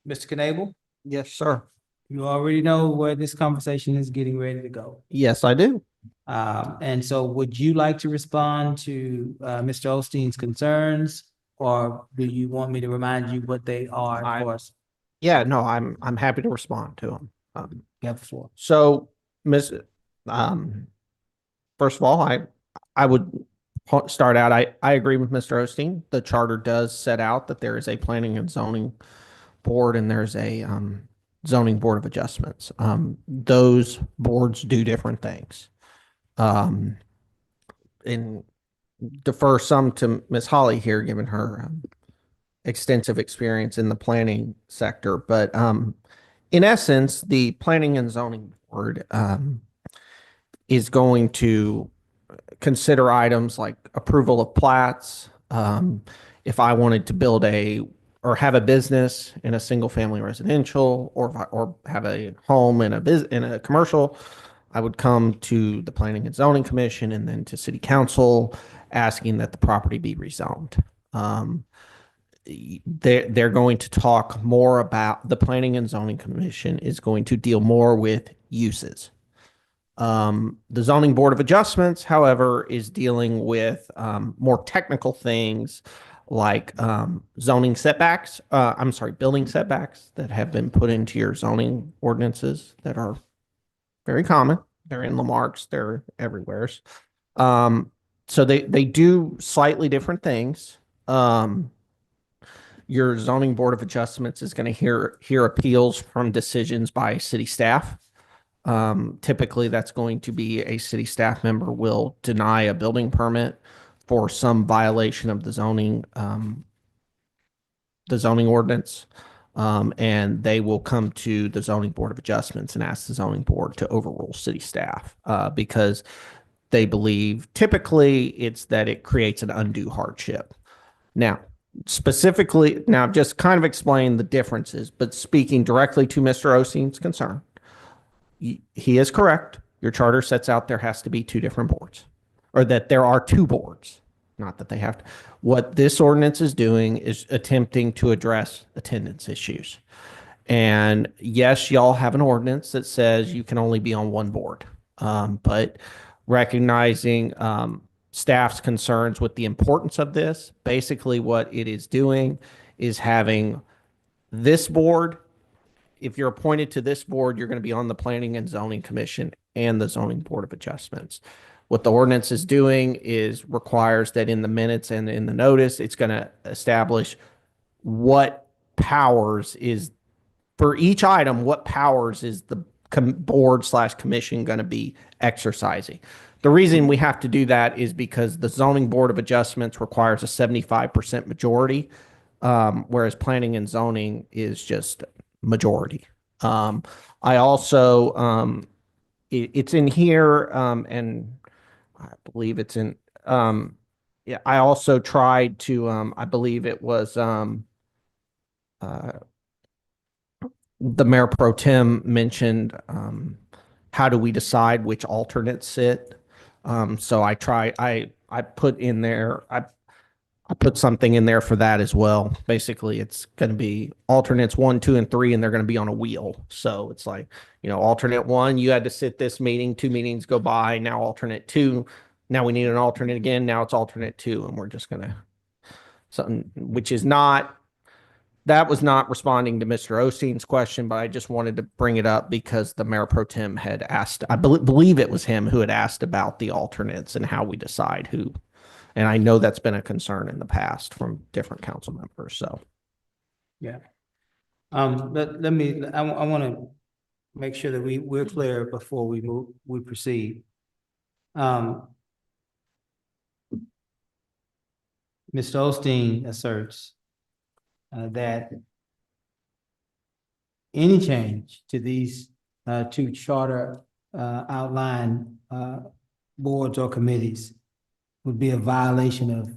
Mr. Knable, Yes, sir. you already know where this conversation is getting ready to go. Yes, I do. And so would you like to respond to Mr. Osteen's concerns, or do you want me to remind you what they are for us? Yeah, no, I'm happy to respond to them. You have the floor. So, first of all, I would start out, I agree with Mr. Osteen. The charter does set out that there is a planning and zoning board and there's a zoning board of adjustments. Those boards do different things. And defer some to Ms. Holly here, given her extensive experience in the planning sector. But in essence, the planning and zoning board is going to consider items like approval of plats. If I wanted to build or have a business in a single family residential, or have a home in a commercial, I would come to the Planning and Zoning Commission and then to City Council asking that the property be rezoned. They're going to talk more about, the Planning and Zoning Commission is going to deal more with uses. The zoning board of adjustments, however, is dealing with more technical things like zoning setbacks. I'm sorry, building setbacks that have been put into your zoning ordinances that are very common. They're in Lamarck's, they're everywhere. So they do slightly different things. Your zoning board of adjustments is going to hear appeals from decisions by city staff. Typically, that's going to be a city staff member will deny a building permit for some violation of the zoning ordinance. And they will come to the zoning board of adjustments and ask the zoning board to overrule city staff because they believe typically it's that it creates an undue hardship. Now, specifically, now I've just kind of explained the differences, but speaking directly to Mr. Osteen's concern, he is correct. Your charter sets out there has to be two different boards, or that there are two boards, not that they have to. What this ordinance is doing is attempting to address attendance issues. And yes, y'all have an ordinance that says you can only be on one board, but recognizing staff's concerns with the importance of this, basically what it is doing is having this board. If you're appointed to this board, you're going to be on the Planning and Zoning Commission and the Zoning Board of Adjustments. What the ordinance is doing is requires that in the minutes and in the notice, it's going to establish what powers is for each item, what powers is the board/commission going to be exercising. The reason we have to do that is because the Zoning Board of Adjustments requires a 75% majority, whereas Planning and Zoning is just majority. I also, it's in here, and I believe it's in, yeah, I also tried to, I believe it was, the Mayor Pro Tem mentioned, how do we decide which alternates sit? So I put in there, I put something in there for that as well. Basically, it's going to be alternates 1, 2, and 3, and they're going to be on a wheel. So it's like, alternate 1, you had to sit this meeting, 2 meetings go by. Now alternate 2, now we need an alternate again. Now it's alternate 2, and we're just going to something which is not. That was not responding to Mr. Osteen's question, but I just wanted to bring it up because the Mayor Pro Tem had asked, I believe it was him who had asked about the alternates and how we decide who. And I know that's been a concern in the past from different council members, so. Yeah. Let me, I want to make sure that we're clear before we proceed. Mr. Osteen asserts that any change to these two charter outline boards or committees would be a violation of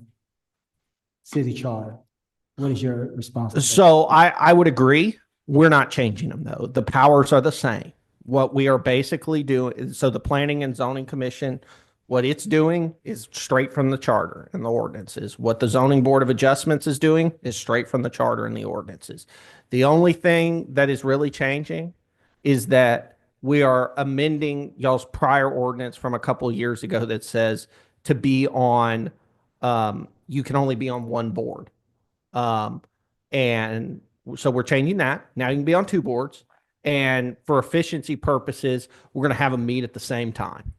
city charter. What is your response to that? So I would agree. We're not changing them though. The powers are the same. What we are basically doing, so the Planning and Zoning Commission, what it's doing is straight from the charter and the ordinances. What the Zoning Board of Adjustments is doing is straight from the charter and the ordinances. The only thing that is really changing is that we are amending y'all's prior ordinance from a couple of years ago that says to be on, you can only be on one board. And so we're changing that. Now you can be on 2 boards. And for efficiency purposes, we're going to have them meet at the same time.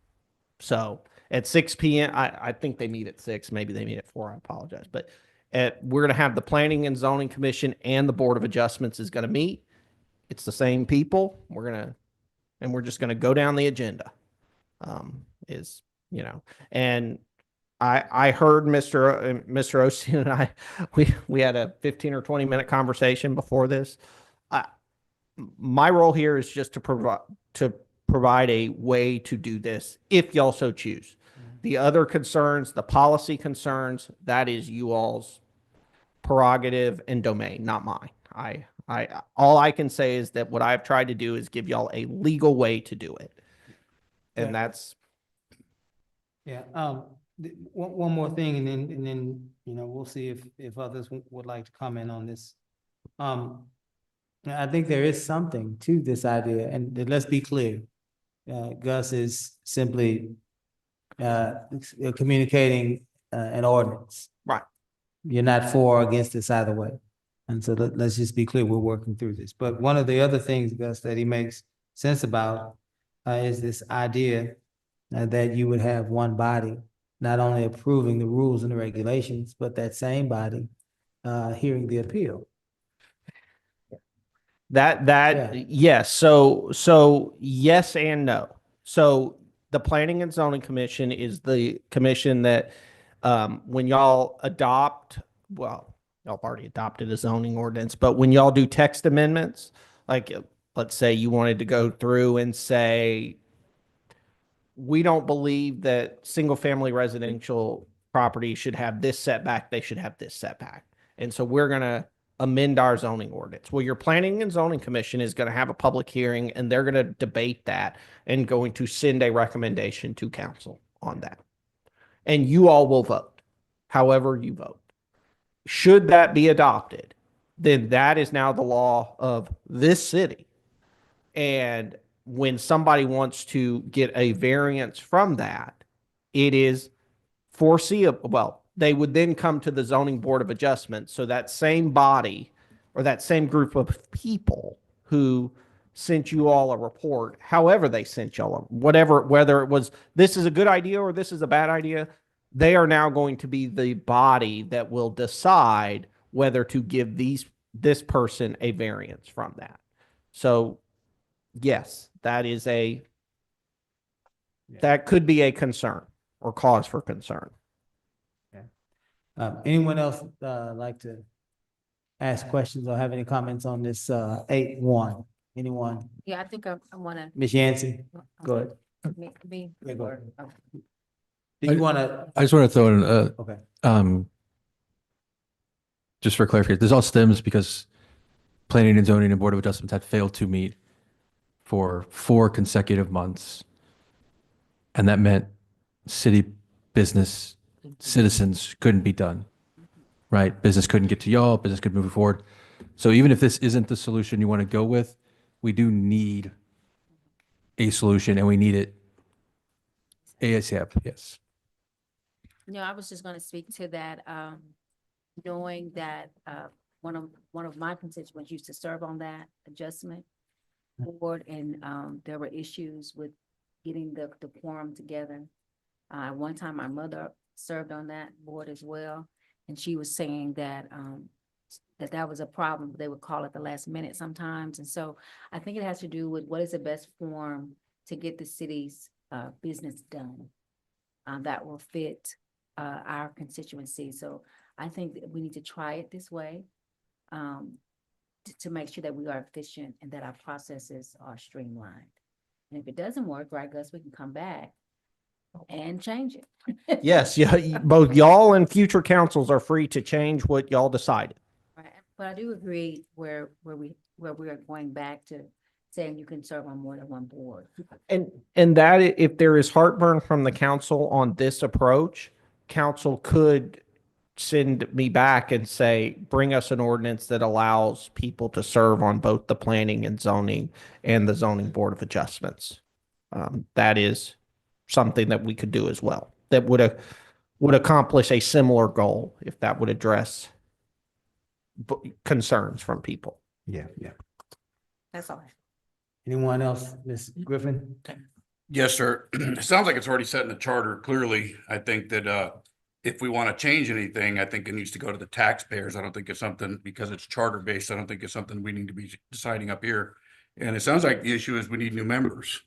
So at 6 p.m., I think they meet at 6. Maybe they meet at 4. I apologize. But we're going to have the Planning and Zoning Commission and the Board of Adjustments is going to meet. It's the same people. And we're just going to go down the agenda. And I heard Mr. Osteen and I, we had a 15 or 20 minute conversation before this. My role here is just to provide a way to do this if y'all so choose. The other concerns, the policy concerns, that is you all's prerogative and domain, not mine. All I can say is that what I've tried to do is give y'all a legal way to do it. And that's. Yeah. One more thing, and then we'll see if others would like to comment on this. I think there is something to this idea, and let's be clear. Gus is simply communicating an ordinance. Right. You're not for or against this either way. And so let's just be clear, we're working through this. But one of the other things, Gus, that he makes sense about is this idea that you would have one body, not only approving the rules and the regulations, but that same body hearing the appeal. That Yeah. yes. So yes and no. So the Planning and Zoning Commission is the commission that when y'all adopt, well, y'all already adopted a zoning ordinance, but when y'all do text amendments, like let's say you wanted to go through and say, we don't believe that single family residential property should have this setback, they should have this setback. And so we're going to amend our zoning ordinance. Well, your Planning and Zoning Commission is going to have a public hearing and they're going to debate that and going to send a recommendation to council on that. And you all will vote, however you vote. Should that be adopted, then that is now the law of this city. And when somebody wants to get a variance from that, it is foreseeable. Well, they would then come to the zoning board of adjustment. So that same body or that same group of people who sent you all a report, however they sent y'all, whatever, whether it was, this is a good idea or this is a bad idea, they are now going to be the body that will decide whether to give this person a variance from that. So yes, that could be a concern or cause for concern. Anyone else like to ask questions or have any comments on this 8-1? Anyone? Yeah, I think I wanna. Ms. Yancey, go ahead. Me. Yeah, go ahead. Did you want to? I just want to throw in, Okay. just for clarification, this all stems because Planning and Zoning and Board of Adjustments had failed to meet for 4 consecutive months. And that meant city business, citizens couldn't be done, right? Business couldn't get to y'all, business could move forward. So even if this isn't the solution you want to go with, we do need a solution and we need it ASAP, yes. No, I was just gonna speak to that, knowing that, one of my constituents used to serve on that adjustment board, and, there were issues with getting the quorum together. One time my mother served on that board as well, and she was saying that, that was a problem. They would call at the last minute sometimes. And so I think it has to do with what is the best form to get the city's, business done, that will fit, our constituency. So I think that we need to try it this way, to make sure that we are efficient and that our processes are streamlined. And if it doesn't work, right, Gus, we can come back and change it. Yes, yeah, both y'all and future councils are free to change what y'all decided. Right. But I do agree where we are going back to saying you can serve on more than one board. And that if there is heartburn from the council on this approach, council could send me back and say, bring us an ordinance that allows people to serve on both the Planning and Zoning and the Zoning Board of Adjustments. That is something that we could do as well. That would accomplish a similar goal if that would address concerns from people. Yeah. That's all. Anyone else? Ms. Griffin? Yes, sir. It sounds like it's already set in the charter. Clearly, I think that if we want to change anything, I think it needs to go to the taxpayers. I don't think it's something, because it's charter based, I don't think it's something we need to be deciding up here. And it sounds like the issue is we need new members.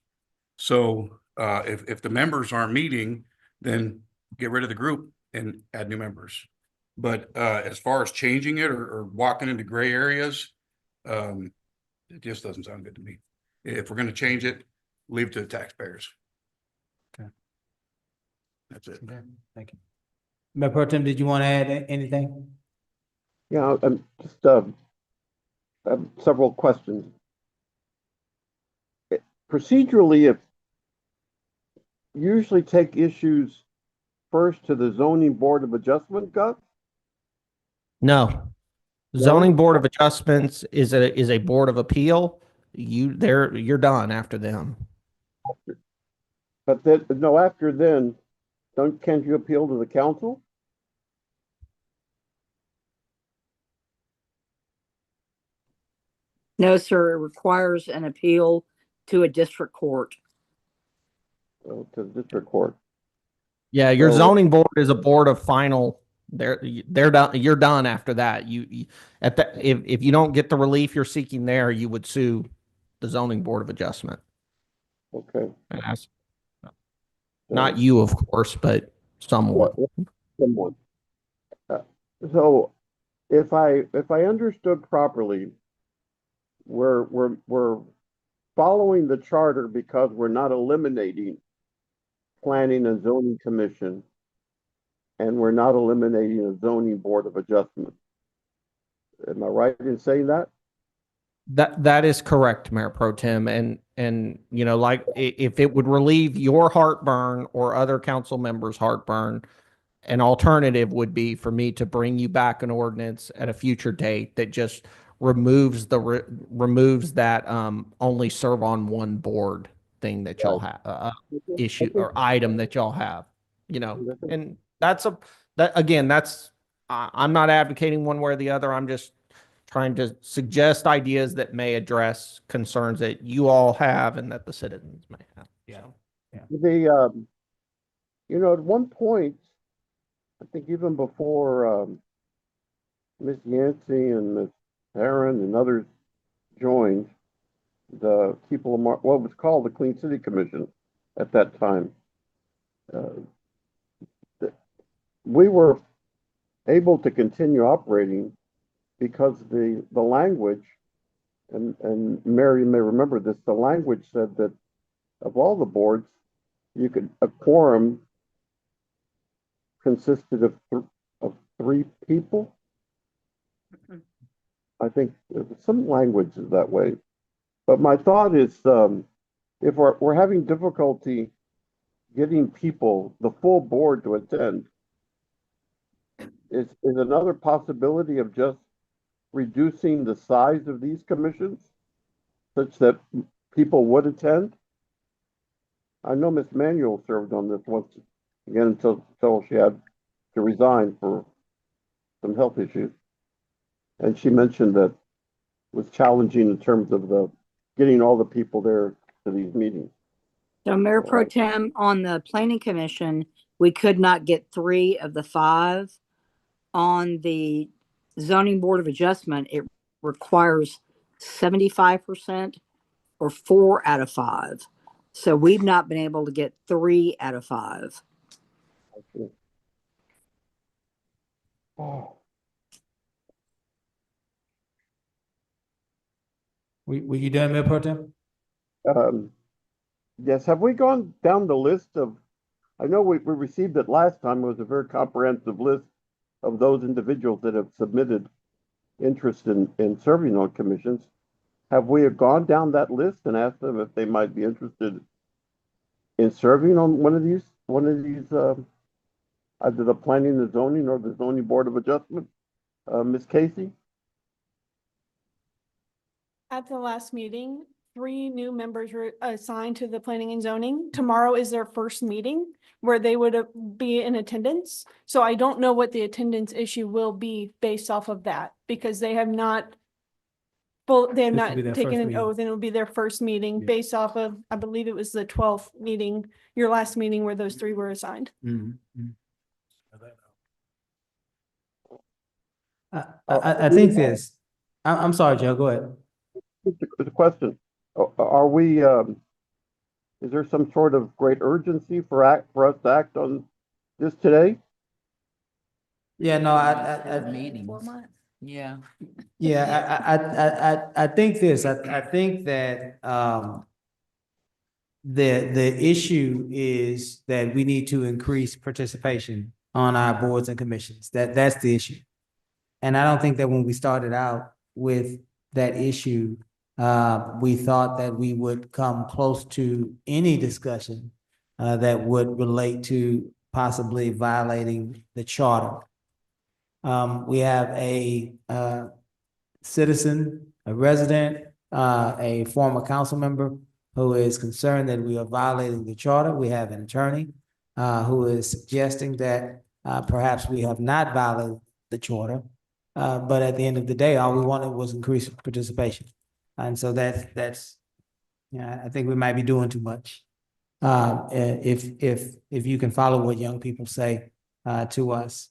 So if the members aren't meeting, then get rid of the group and add new members. But as far as changing it or walking into gray areas, it just doesn't sound good to me. If we're going to change it, leave it to the taxpayers. Okay. That's it. Okay, thank you. Mayor Pro Tem, did you want to add anything? Yeah, I'm just have several questions. Procedurally, if you usually take issues first to the Zoning Board of Adjustment, Gus? No. Zoning Board of Adjustments is a board of appeal. You're done after them. But then, no, after then, can't you appeal to the council? No, sir, it requires an appeal to a district court. To the district court? Yeah, your So- zoning board is a board of final. They're done. You're done after that. At the if you don't get the relief you're seeking there, you would sue the zoning board of adjustment. Okay. And that's not you, of course, but someone. Someone. So if I understood properly, we're following the charter because we're not eliminating planning and zoning commission, and we're not eliminating a zoning board of adjustment. Am I right in saying that? That is correct, Mayor Pro Tem, and you know, like if it would relieve your heartburn or other council members' heartburn, an alternative would be for me to bring you back an ordinance at a future date that just removes that only serve on one board thing that y'all have issue or item that y'all have, you know, and that's I'm not advocating one way or the other. I'm just trying to suggest ideas that may address concerns that you all have and that the citizens may have. Yeah. You know, at one point, I think even before Miss Yancey and Miss Aaron and others joined the people of what was called the Clean City Commission at that time, we were able to continue operating because the language, and Mary may remember this, the language said that of all the boards, a quorum consisted of 3 people. I think some language is that way. But my thought is, if we're having difficulty getting people, the full board to attend, is another possibility of just reducing the size of these commissions such that people would attend? I know Miss Manuel served on this once again until she had to resign for some health issues. And she mentioned that it was challenging in terms of getting all the people there to these meetings. So Mayor Pro Tem, on the planning commission, we could not get 3 of the 5. On the zoning board of adjustment, it requires 75% or 4 out of 5. So we've not been able to get 3 out of 5. Oh. Were you done, Mayor Pro Tem? Yes, have we gone down the list of, I know we received it last time, it was a very comprehensive list of those individuals that have submitted interest in serving on commissions. Have we gone down that list and asked them if they might be interested in serving on one of these, either the planning, the zoning, or the zoning board of adjustment? Ms. Casey? At the last meeting, 3 new members were assigned to the planning and zoning. Tomorrow is their first meeting where they would be in attendance. So I don't know what the attendance issue will be based off of that, because they have not This will be their taken first an meeting. oath, and it'll be their first meeting based off of, I believe it was the 12th meeting, your last meeting where those 3 were assigned. I think this. I'm sorry, Joe. Go ahead. The question, are we, is there some sort of great urgency for us to act on this today? Yeah, no, Meetings. 4 months. Yeah. yeah, I think this. I think that the issue is that we need to increase participation on our boards and commissions. That's the issue. And I don't think that when we started out with that issue, we thought that we would come close to any discussion that would relate to possibly violating the charter. We have a citizen, a resident, a former council member who is concerned that we are violating the charter. We have an attorney who is suggesting that perhaps we have not violated the charter. But at the end of the day, all we wanted was increased participation. And so that's, yeah, I think we might be doing too much. If you can follow what young people say to us,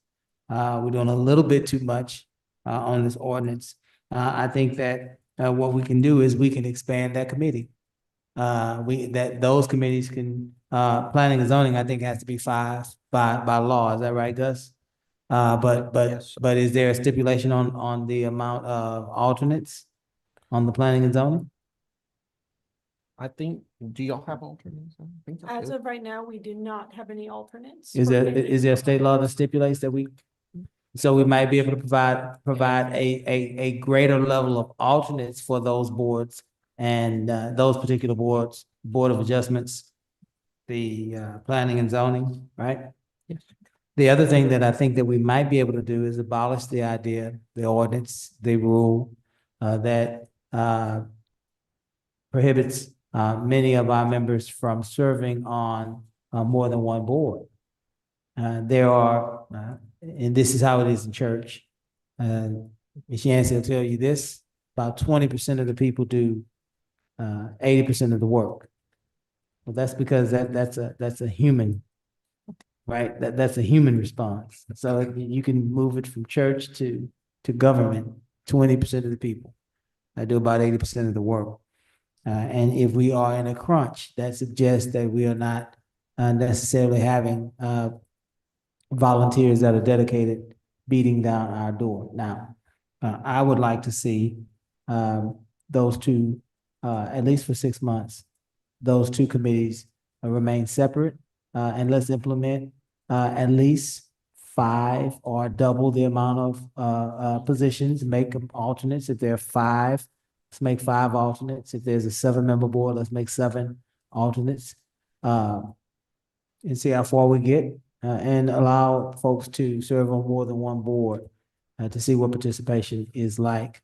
we're doing a little bit too much on this ordinance. I think that what we can do is we can expand that committee. Those committees can, planning and zoning, I think has to be 5 by law. Is that right, Gus? But is there a stipulation on the amount of alternates on the planning and zoning? I think, do y'all have alternates? I think I As do. of right now, we do not have any alternates. Is for there, planning. is there a state law that stipulates that so we might be able to provide a greater level of alternates for those boards and, those particular boards, Board of Adjustments, the, planning and zoning, right? Yes. The other thing that I think that we might be able to do is abolish the idea, the ordinance, the rule, that, prohibits, many of our members from serving on, more than one board. There are, and this is how it is in church. Ms. Yancey will tell you this, about 20% of the people do 80% of the work. Well, that's because that's a human, right? That's a human response. So you can move it from church to government, 20% of the people. I do about 80% of the work. And if we are in a crunch, that suggests that we are not necessarily having volunteers that are dedicated beating down our door. Now, I would like to see those two, at least for 6 months, those two committees remain separate, and let's implement at least 5 or double the amount of positions, make them alternates. If there are 5, let's make 5 alternates. If there's a 7-member board, let's make 7 alternates. And see how far we get, and allow folks to serve on more than one board to see what participation is like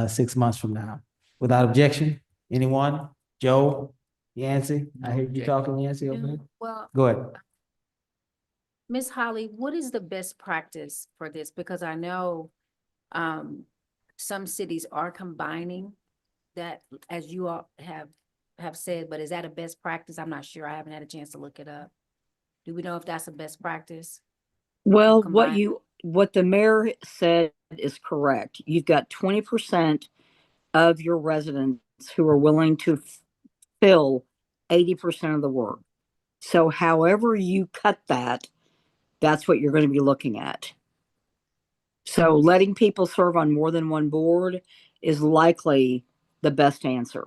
6 months from now. Without objection, anyone? Joe, Yancy? I heard you talking, Yancy, over there. Well, Go ahead. Ms. Holly, what is the best practice for this? Because I know some cities are combining that, as you all have said, but is that a best practice? I'm not sure. I haven't had a chance to look it up. Do we know if that's a best practice? Well, Combine. what the mayor said is correct. You've got 20% of your residents who are willing to fill 80% of the work. So however you cut that, that's what you're going to be looking at. So letting people serve on more than one board is likely the best answer.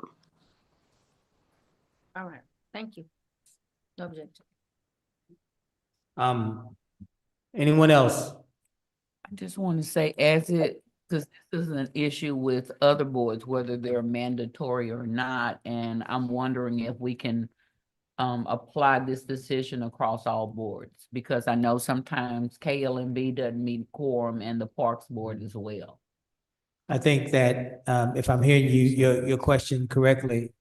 All right, thank you. No objection. Anyone else? I just want to say, because this is an issue with other boards, whether they're mandatory or not, and I'm wondering if we can apply this decision across all boards, because I know sometimes KLMB doesn't meet quorum and the Parks Board as well. I think that if I'm hearing your question correctly,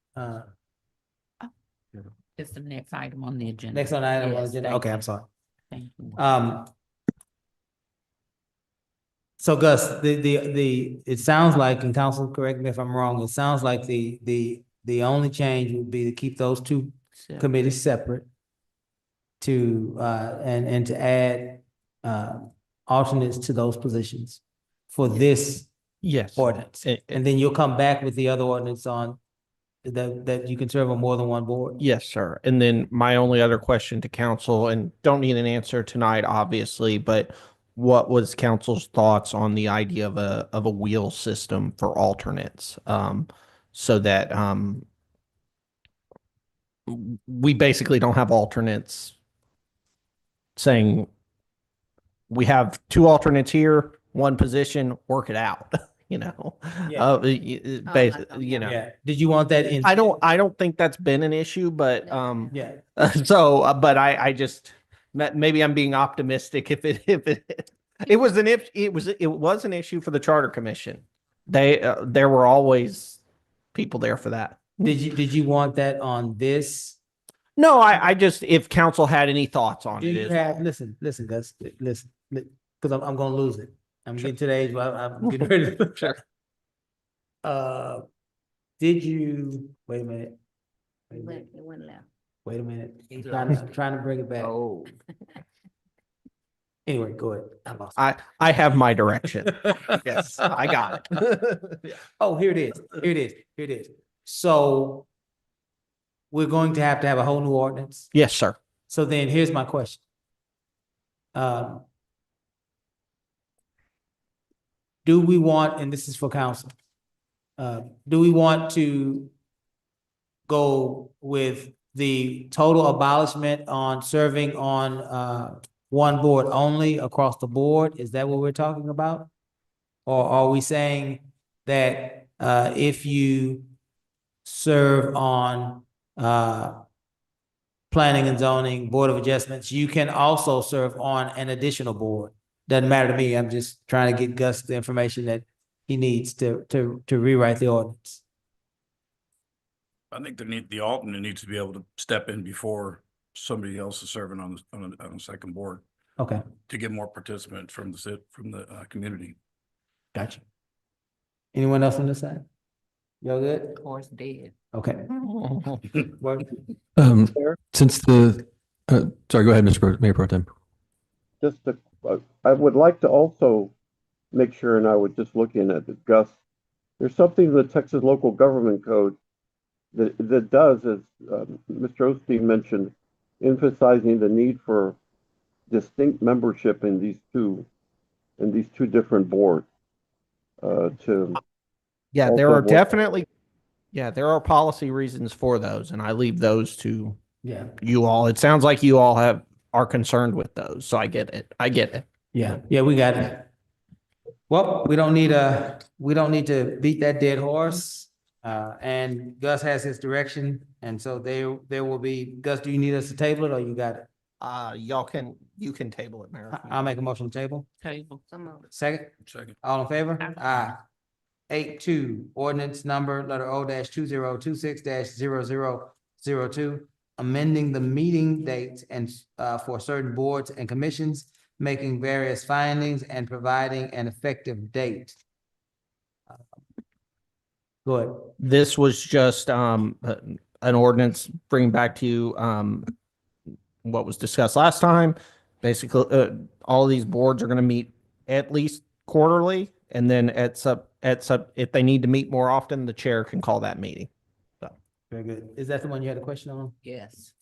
It's the next item on the agenda. next on item on the Yes, agenda. thank Okay, you. I'm sorry. Thank you. So Gus, it sounds like, and council, correct me if I'm wrong, it sounds like the only change would be to keep those two committees separate to, and to add, alternates to those positions for this Yes. ordinance. And then you'll come back with the other ordinance on that you can serve on more than one board. Yes, sir. And then my only other question to council, and don't need an answer tonight, obviously, but what was council's thoughts on the idea of a wheel system for alternates? So that we basically don't have alternates saying we have 2 alternates here, 1 position, work it out. You know, Yeah. you know. Yeah. Did you want that in? I don't think that's been an issue, but Yeah. so but I just maybe I'm being optimistic if it was an issue for the Charter Commission. There were always people there for that. Did you want that on this? No, I just, if council had any thoughts on Do it. you have, listen, Gus, listen, because I'm gonna lose it. I'm getting to the age where I'm getting ready to. Sure. Did you, wait a minute. Wait a minute. It went left. Wait a minute. He I'm trying to bring it back. Oh. Anyway, go ahead. I lost. I have my direction. Yes, I got it. Oh, here it is. Here it is. Here it is. So we're going to have a whole new ordinance. Yes, sir. So then here's my question. Do we want, and this is for council, do we want to go with the total abolishment on serving on one board only across the board? Is that what we're talking about? Or are we saying that if you serve on planning and zoning, board of adjustments, you can also serve on an additional board? Doesn't matter to me. I'm just trying to get Gus the information that he needs to rewrite the ordinance. I think the alternate needs to be able to step in before somebody else is serving on the second board Okay, to get more participants from the community. gotcha. Anyone else on this side? Y'all good? Horse dead. Okay. Work. Since the, sorry, go ahead, Mayor Pro Tem. Just to, I would like to also make sure, and I was just looking at it, Gus, there's something in the Texas Local Government Code that does, as Mr. Osteen mentioned, emphasizing the need for distinct membership in these two different boards. Yeah, Also there are work- definitely, there are policy reasons for those, and I leave those to Yeah, you all. It sounds like you all are concerned with those, so I get it. I get it. yeah, we got it. Well, we don't need to beat that dead horse. And Gus has his direction, and so there will be, Gus, do you need us to table it, or you got it? You can table it, Mayor. I'll make a motion to table. Table. Second, Second. all in favor? Aye. 8.2, ordinance number letter O dash 2026 dash 0002, amending the meeting dates and for certain boards and commissions, making various findings and providing an effective date. Go ahead. This was just an ordinance bringing back to you what was discussed last time. Basically, all these boards are going to meet at least quarterly, and then if they need to meet more often, the chair can call that meeting. Very good. Is that the one you had a question on? Yes.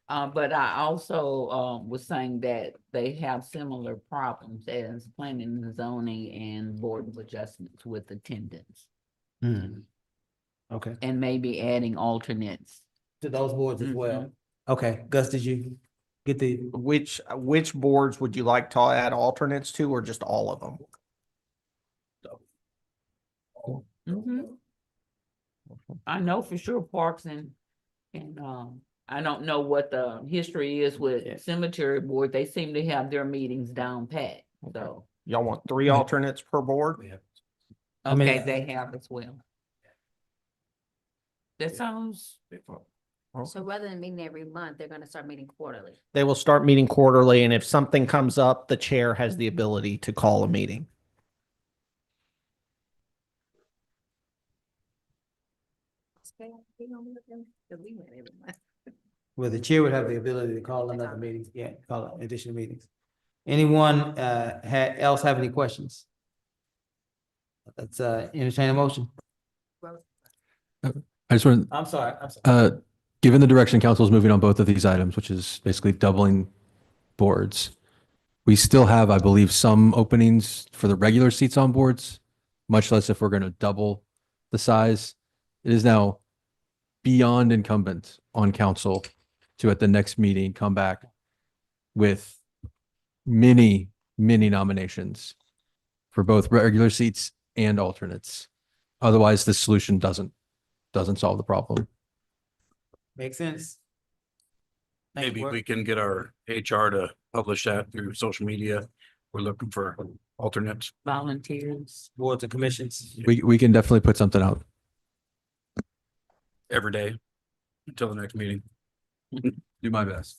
But I also was saying that they have similar problems as planning and zoning and board of adjustments with attendance. Okay, And maybe adding alternates. to those boards as well. Okay, Gus, did you get the, Which boards would you like to add alternates to, or just all of them? I know for sure Parks and I don't know what the history is with cemetery board. They seem to have their meetings down pat, so. Y'all want 3 alternates per board? I mean- Okay, they have as well. That sounds, So rather than meeting every month, they're gonna start meeting quarterly. They will start meeting quarterly, and if something comes up, the chair has the ability to call a meeting. well, the chair would have the ability to call another meeting, call additional meetings. Anyone else have any questions? Let's entertain a motion. I just want, I'm sorry. given the direction council is moving on both of these items, which is basically doubling boards, we still have, I believe, some openings for the regular seats on boards, much less if we're going to double the size. It is now beyond incumbent on council to, at the next meeting, come back with many nominations for both regular seats and alternates. Otherwise, this solution doesn't solve the problem. Makes sense. Maybe we can get our HR to publish that through social media. We're looking for alternates. volunteers. Boards and commissions. We can definitely put something out. every day until the next meeting. Do my best.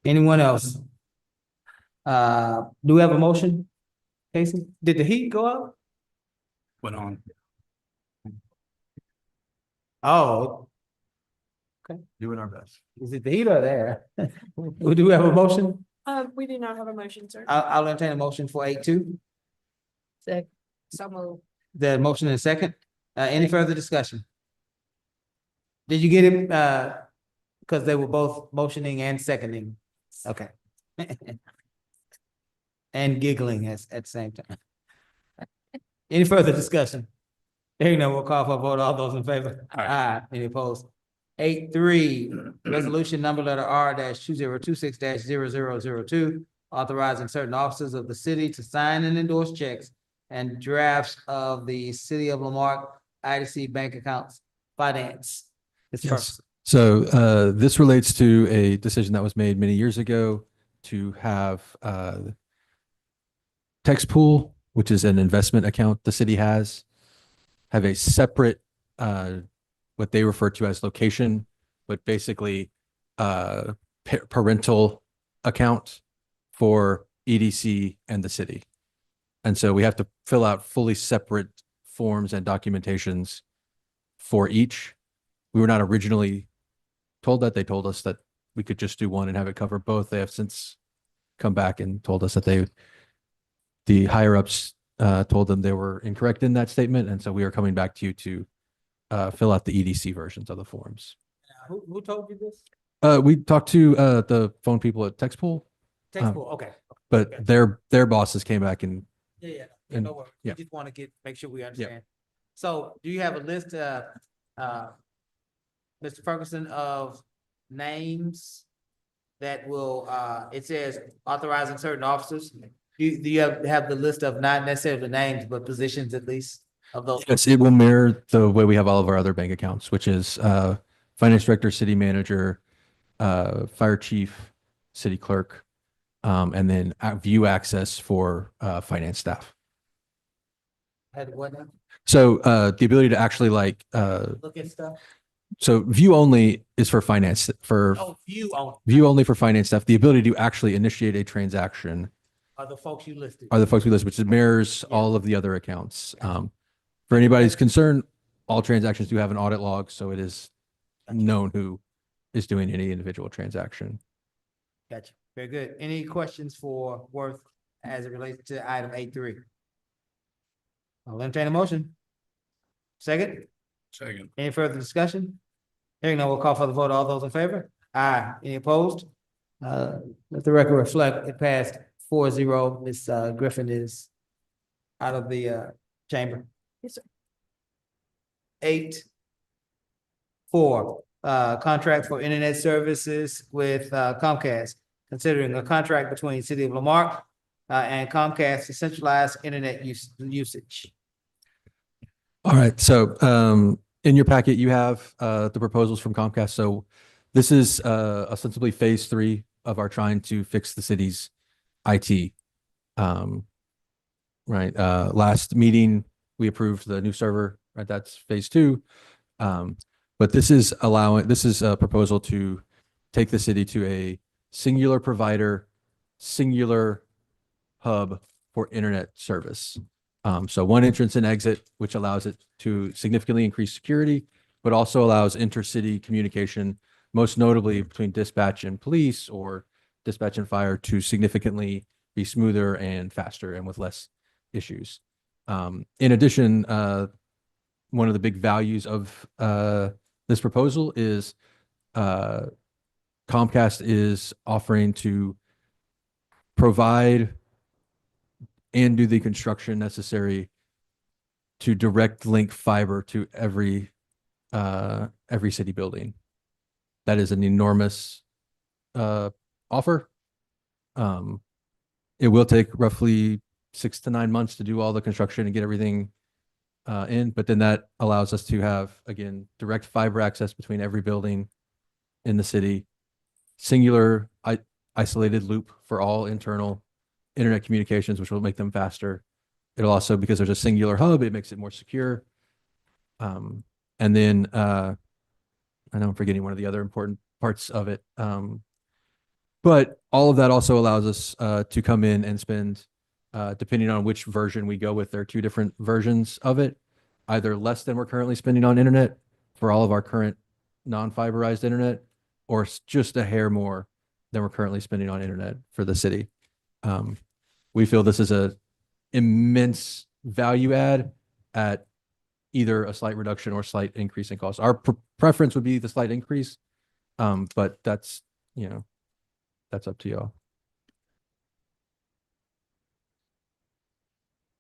Anyone else? Do we have a motion? Casey, did the heat go up? Went on. Oh, Doing our best. is it the heat or there? Do we have a motion? We do not have a motion, sir. I'll entertain a motion for 8.2. So moved. The motion and second. Any further discussion? Did you get it? Because they were both motioning and seconding. Okay. And giggling at the same time. Any further discussion? Hearing none, we'll call for a vote. All those in favor? Aye. Any opposed? 8.3, resolution number letter R-2026-0002, authorizing certain officers of the city to sign and endorse checks and drafts of the City of Lamarque IDC bank accounts finance. Mr. Yes. Ferguson. So this relates to a decision that was made many years ago to have text pool, which is an investment account the city has, have a separate what they refer to as location, but basically parental account for EDC and the city. And so we have to fill out fully separate forms and documentations for each. We were not originally told that. They told us that we could just do one and have it cover both. They have since come back and told us that the higher ups told them they were incorrect in that statement. And so we are coming back to you to fill out the EDC versions of the forms. Who told you this? We talked to the phone people at TextPool, Textbook, okay. but Okay. their bosses came back and Yeah, And- no worries. We yeah. just want to make sure we understand. So do you have a list, Mr. Ferguson, of names that will, it says authorizing certain officers? Do you have the list of not necessarily the names, but positions at least of those? yes, it will mirror the way we have all of our other bank accounts, which is finance director, city manager, fire chief, city clerk, and then view access for finance staff. Had what now? So the ability to actually Look at stuff? so view only is for finance for Oh, you on, view only for finance staff. The ability to actually initiate a transaction are the folks you listed. are the folks we list, which mirrors all of the other accounts. For anybody's concern, all transactions do have an audit log, so it is known who is doing any individual transaction. Gotcha. Very good. Any questions for Worth as it relates to item 8.3? I'll entertain a motion. Second, Second. any further discussion? Hearing none, we'll call for the vote. All those in favor? Aye. Any opposed? Let the record reflect, it passed 4-0. Ms. Griffin is out of the chamber. Yes, sir. 8.4, contract for internet services with Comcast, considering a contract between City of Lamarque and Comcast to centralize internet usage. All right, so in your packet, you have the proposals from Comcast. So this is ostensibly phase 3 of our trying to fix the city's IT. Right, last meeting, we approved the new server, right? That's phase 2. But this is a proposal to take the city to a singular provider, singular hub for internet service. So one entrance and exit, which allows it to significantly increase security, but also allows intercity communication, most notably between dispatch and police or dispatch and fire, to significantly be smoother and faster and with less issues. In addition, one of the big values of this proposal is Comcast is offering to provide and do the construction necessary to direct link fiber to every city building. That is an enormous offer. It will take roughly 6 to 9 months to do all the construction and get everything in, but then that allows us to have, again, direct fiber access between every building in the city, singular isolated loop for all internal internet communications, which will make them faster. It'll also, because there's a singular hub, it makes it more secure. And then I know I'm forgetting one of the other important parts of it. But all of that also allows us to come in and spend, depending on which version we go with, there are two different versions of it, either less than we're currently spending on internet for all of our current non-fiberized internet, or just a hair more than we're currently spending on internet for the city. We feel this is a immense value add at either a slight reduction or slight increase in cost. Our preference would be the slight increase, but that's, you know, that's up to y'all.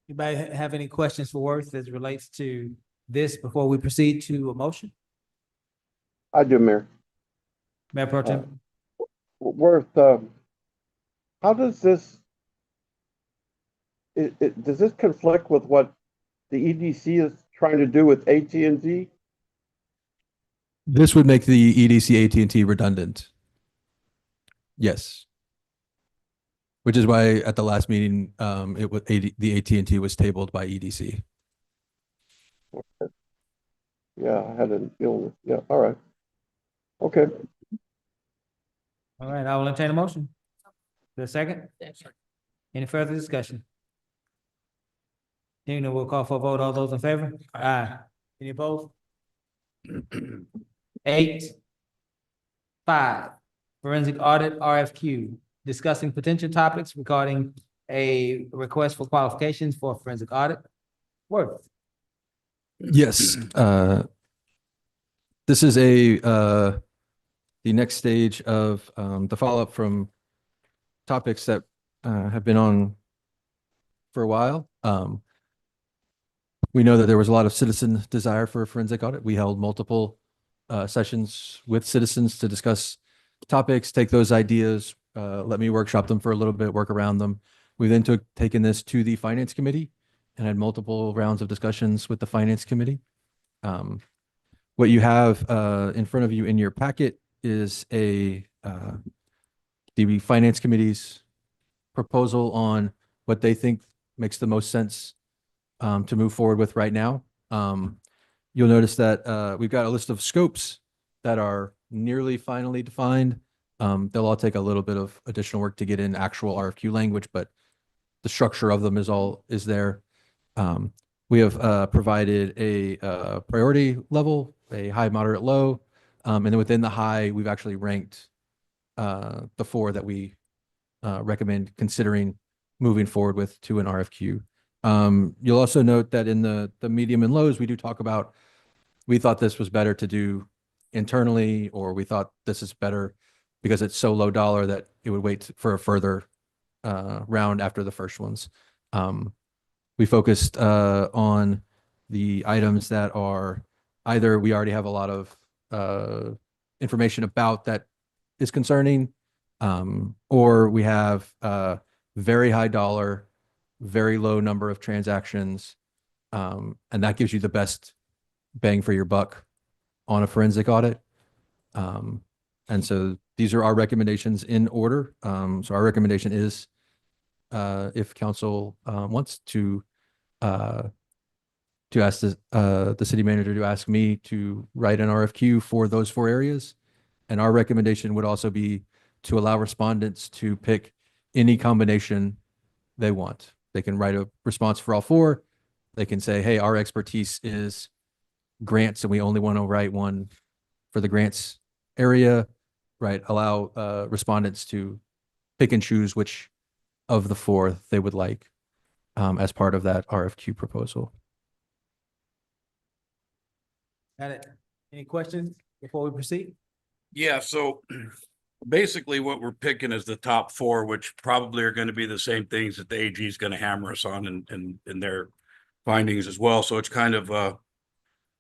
Anybody have any questions for Worth as it relates to this before we proceed to a motion? I do, Mayor. Mayor Pro Tem? Worth, how does this, does this conflict with what the EDC is trying to do with AT&T? This would make the EDC AT&T redundant. Yes. Which is why at the last meeting, it was the AT&T was tabled by EDC. Yeah, I had an illness. Yeah, all right. Okay. All right, I will entertain a motion. The second? Any further discussion? Hearing none, we'll call for a vote. All those in favor? Aye. Any opposed? 8, 5, forensic audit RFQ, discussing potential topics regarding a request for qualifications for forensic audit. Worth. Yes. This is the next stage of the follow-up from topics that have been on for a while. We know that there was a lot of citizen desire for a forensic audit. We held multiple sessions with citizens to discuss topics, take those ideas, let me workshop them for a little bit, work around them. We then taken this to the finance committee and had multiple rounds of discussions with the finance committee. What you have in front of you in your packet is the finance committee's proposal on what they think makes the most sense to move forward with right now. You'll notice that we've got a list of scopes that are nearly finally defined. They'll all take a little bit of additional work to get in actual RFQ language, but the structure of them is there. We have provided a priority level, a high, moderate, low, and then within the high, we've actually ranked the 4 that we recommend considering moving forward with to an RFQ. You'll also note that in the medium and lows, we do talk about, we thought this was better to do internally, or we thought this is better because it's so low dollar that it would wait for a further round after the first ones. We focused on the items that are either we already have a lot of information about that is concerning, or we have very high dollar, very low number of transactions, and that gives you the best bang for your buck on a forensic audit. And so these are our recommendations in order. So our recommendation is, if council wants to ask the city manager to ask me to write an RFQ for those 4 areas. And our recommendation would also be to allow respondents to pick any combination they want. They can write a response for all 4. They can say, hey, our expertise is grants and we only want to write one for the grants area, right? Allow respondents to pick and choose which of the 4 they would like as part of that RFQ proposal. Got it. Any questions before we proceed? Yeah, so basically what we're picking is the top 4, which probably are going to be the same things that the AG is going to hammer us on in their findings as well. So it's kind of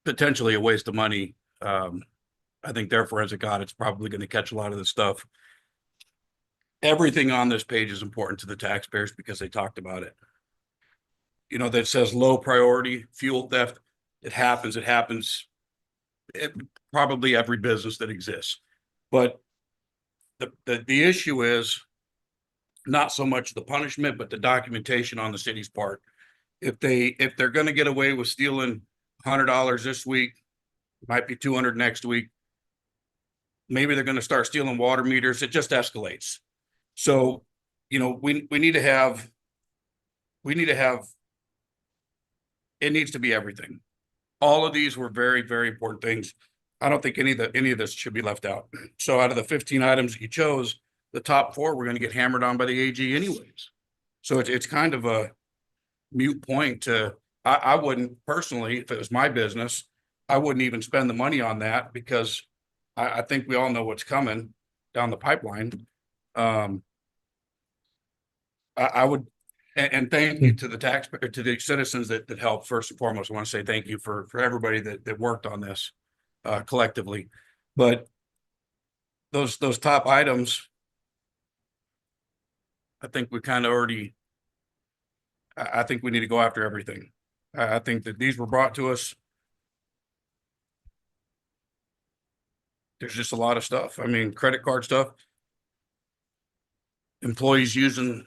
potentially a waste of money. I think their forensic audit's probably going to catch a lot of this stuff. Everything on this page is important to the taxpayers because they talked about it. You know, that says low priority fuel theft. It happens. Probably every business that exists. But the issue is not so much the punishment, but the documentation on the city's part. If they're going to get away with stealing $100 this week, might be $200 next week, maybe they're gonna start stealing water meters. It just escalates. So, you know, we need to have, it needs to be everything. All of these were very, very important things. I don't think any of this should be left out. So out of the 15 items that you chose, the top 4 we're gonna get hammered on by the AG anyways. So it's kind of a moot point to, I wouldn't personally, if it was my business, I wouldn't even spend the money on that because I think we all know what's coming down the pipeline. I would, and thank you to the taxpayer, to the citizens that helped. First and foremost, I want to say thank you for everybody that worked on this collectively. But those top items, I think we kind of already, I think we need to go after everything. I think that these were brought to us. There's just a lot of stuff. I mean, credit card stuff, employees using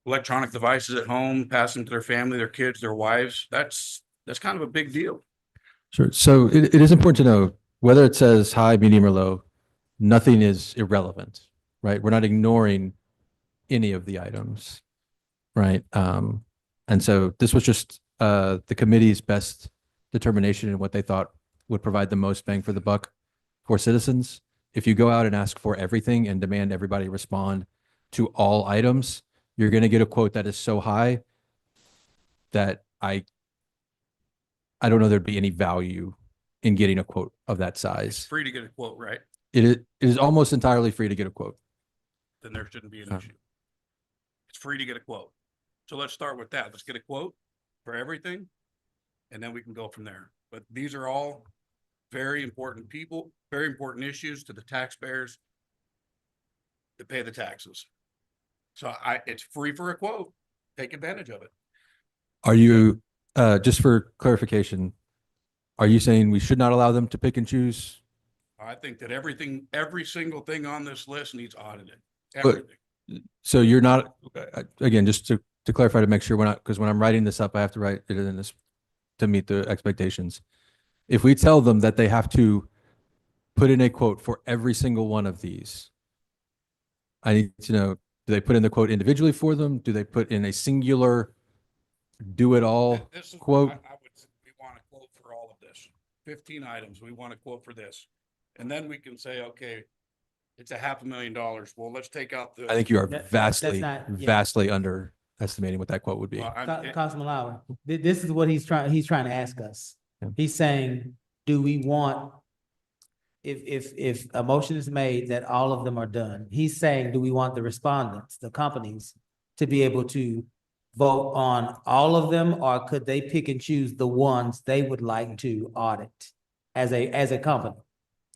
electronic devices at home, passing them to their family, their kids, their wives. That's kind of a big deal. Sure. So it is important to know whether it says high, medium, or low, nothing is irrelevant, right? We're not ignoring any of the items, right? And so this was just the committee's best determination in what they thought would provide the most bang for the buck for citizens. If you go out and ask for everything and demand everybody respond to all items, you're going to get a quote that is so high that I don't know there'd be any value in getting a quote of that It's size. free to get a quote, right? It is almost entirely free to get a quote. Then there shouldn't be an issue. It's free to get a quote. So let's start with that. Let's get a quote for everything, and then we can go from there. But these are all very important people, very important issues to the taxpayers that pay the taxes. So it's free for a quote. Take advantage of it. Are you, just for clarification, are you saying we should not allow them to pick and choose? I think that every single thing on this list needs audited. But- Everything. So you're not, again, just to clarify, to make sure we're not, because when I'm writing this up, I have to write it in this to meet the expectations. If we tell them that they have to put in a quote for every single one of these, I need to know, do they put in the quote individually for them? Do they put in a singular do it all This is, quote? we want a quote for all of this. 15 items. We want a quote for this. And then we can say, okay, it's $500,000. Well, let's take out the. I think you are That's vastly, not- yeah. vastly underestimating what that quote would be. Well, Councilman Lowry, this is what he's trying to ask us. Yeah. He's saying, do we want, if a motion is made that all of them are done, he's saying, do we want the respondents, the companies, to be able to vote on all of them, or could they pick and choose the ones they would like to audit as a company?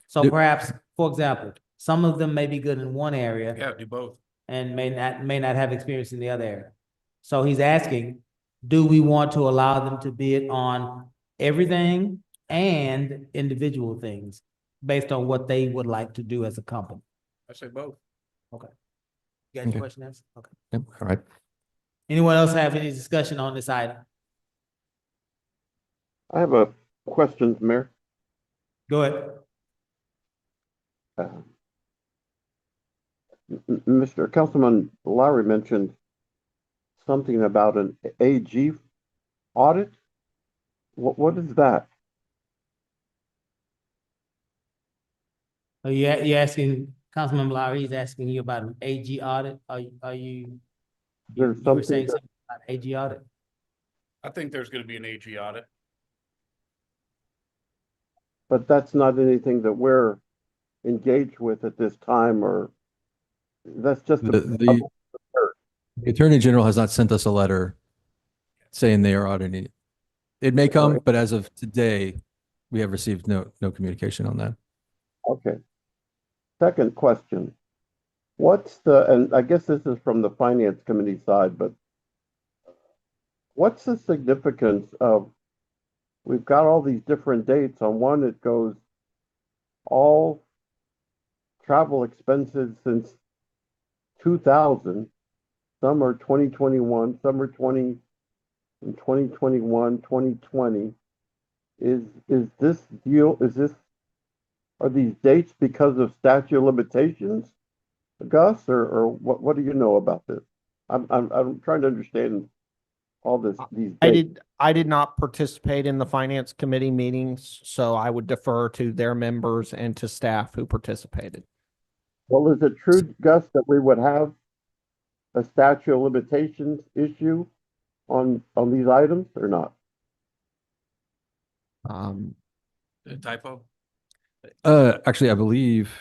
So Do- perhaps, for example, some of them may be good in one area Yeah, do both. and may not have experience in the other area. So he's asking, do we want to allow them to bid on everything and individual things based on what they would like to do as a company? I say both. You got any Okay. questions? Okay. Yep, all right. Anyone else have any discussion on this item? I have a question, Mayor. Go ahead. Mr. Councilman Lowry mentioned something about an AG audit. What is that? Are you asking, Councilman Lowry, he's asking you about an AG audit? Are you? There's You were something saying that- something about AG audit? I think there's going to be an AG audit. But that's not anything that we're engaged with at this time, or that's just The Attorney General has not sent us a letter saying they are auditing it. It may come, but as of today, we have received no communication on that. Okay. Second question. And I guess this is from the Finance Committee side, but what's the significance of, we've got all these different dates. On one, it goes all travel expenses since 2000. Some are 2021, some are 2021, 2020. Is this are these dates because of statute of limitations, Gus, or what do you know about this? I'm trying to understand all this, these dates. I did not participate in the finance committee meetings, so I would defer to their members and to staff who participated. Well, is it true, Gus, that we would have a statute of limitations issue on these items or not? Typo? Actually, I believe,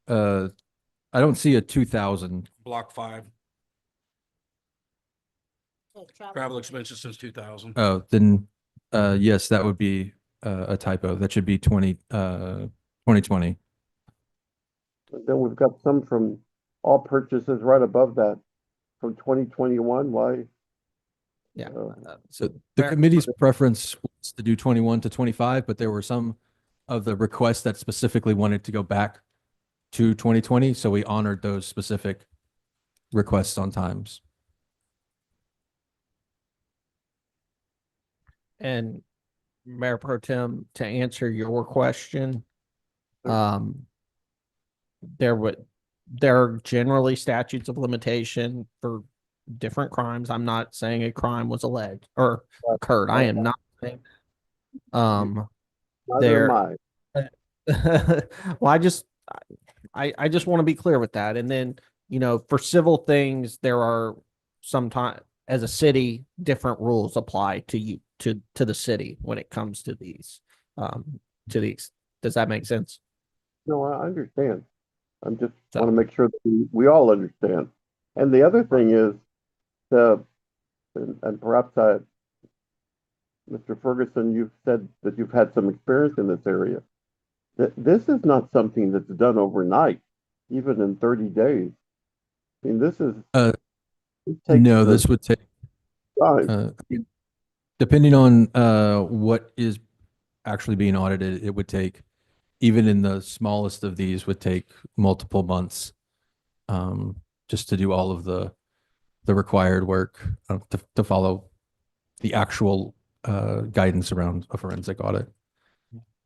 I don't see a 2000. Block 5, travel expenses since 2000. Oh, then, yes, that would be a typo. That should be 2020. Then we've got some from all purchases right above that from 2021. Why? Yeah. So the committee's preference was to do 21 to 25, but there were some of the requests that specifically wanted to go back to 2020. So we honored those specific requests on times. And Mayor Pro Tem, to answer your question, there are generally statutes of limitation for different crimes. I'm not saying a crime was alleged or occurred. I am not saying Neither there. am I. Well, I just want to be clear with that. And then, for civil things, there are sometimes, as a city, different rules apply to you, to the city when it comes to these. Does that make sense? No, I understand. I'm just So- want to make sure that we all understand. And the other thing is and perhaps Mr. Ferguson, you've said that you've had some experience in this area. This is not something that's done overnight, even in 30 days. I mean, this is No, this would take, time. depending on what is actually being audited, it would take, even in the smallest of these, would take multiple months just to do all of the required work to follow the actual guidance around a forensic audit.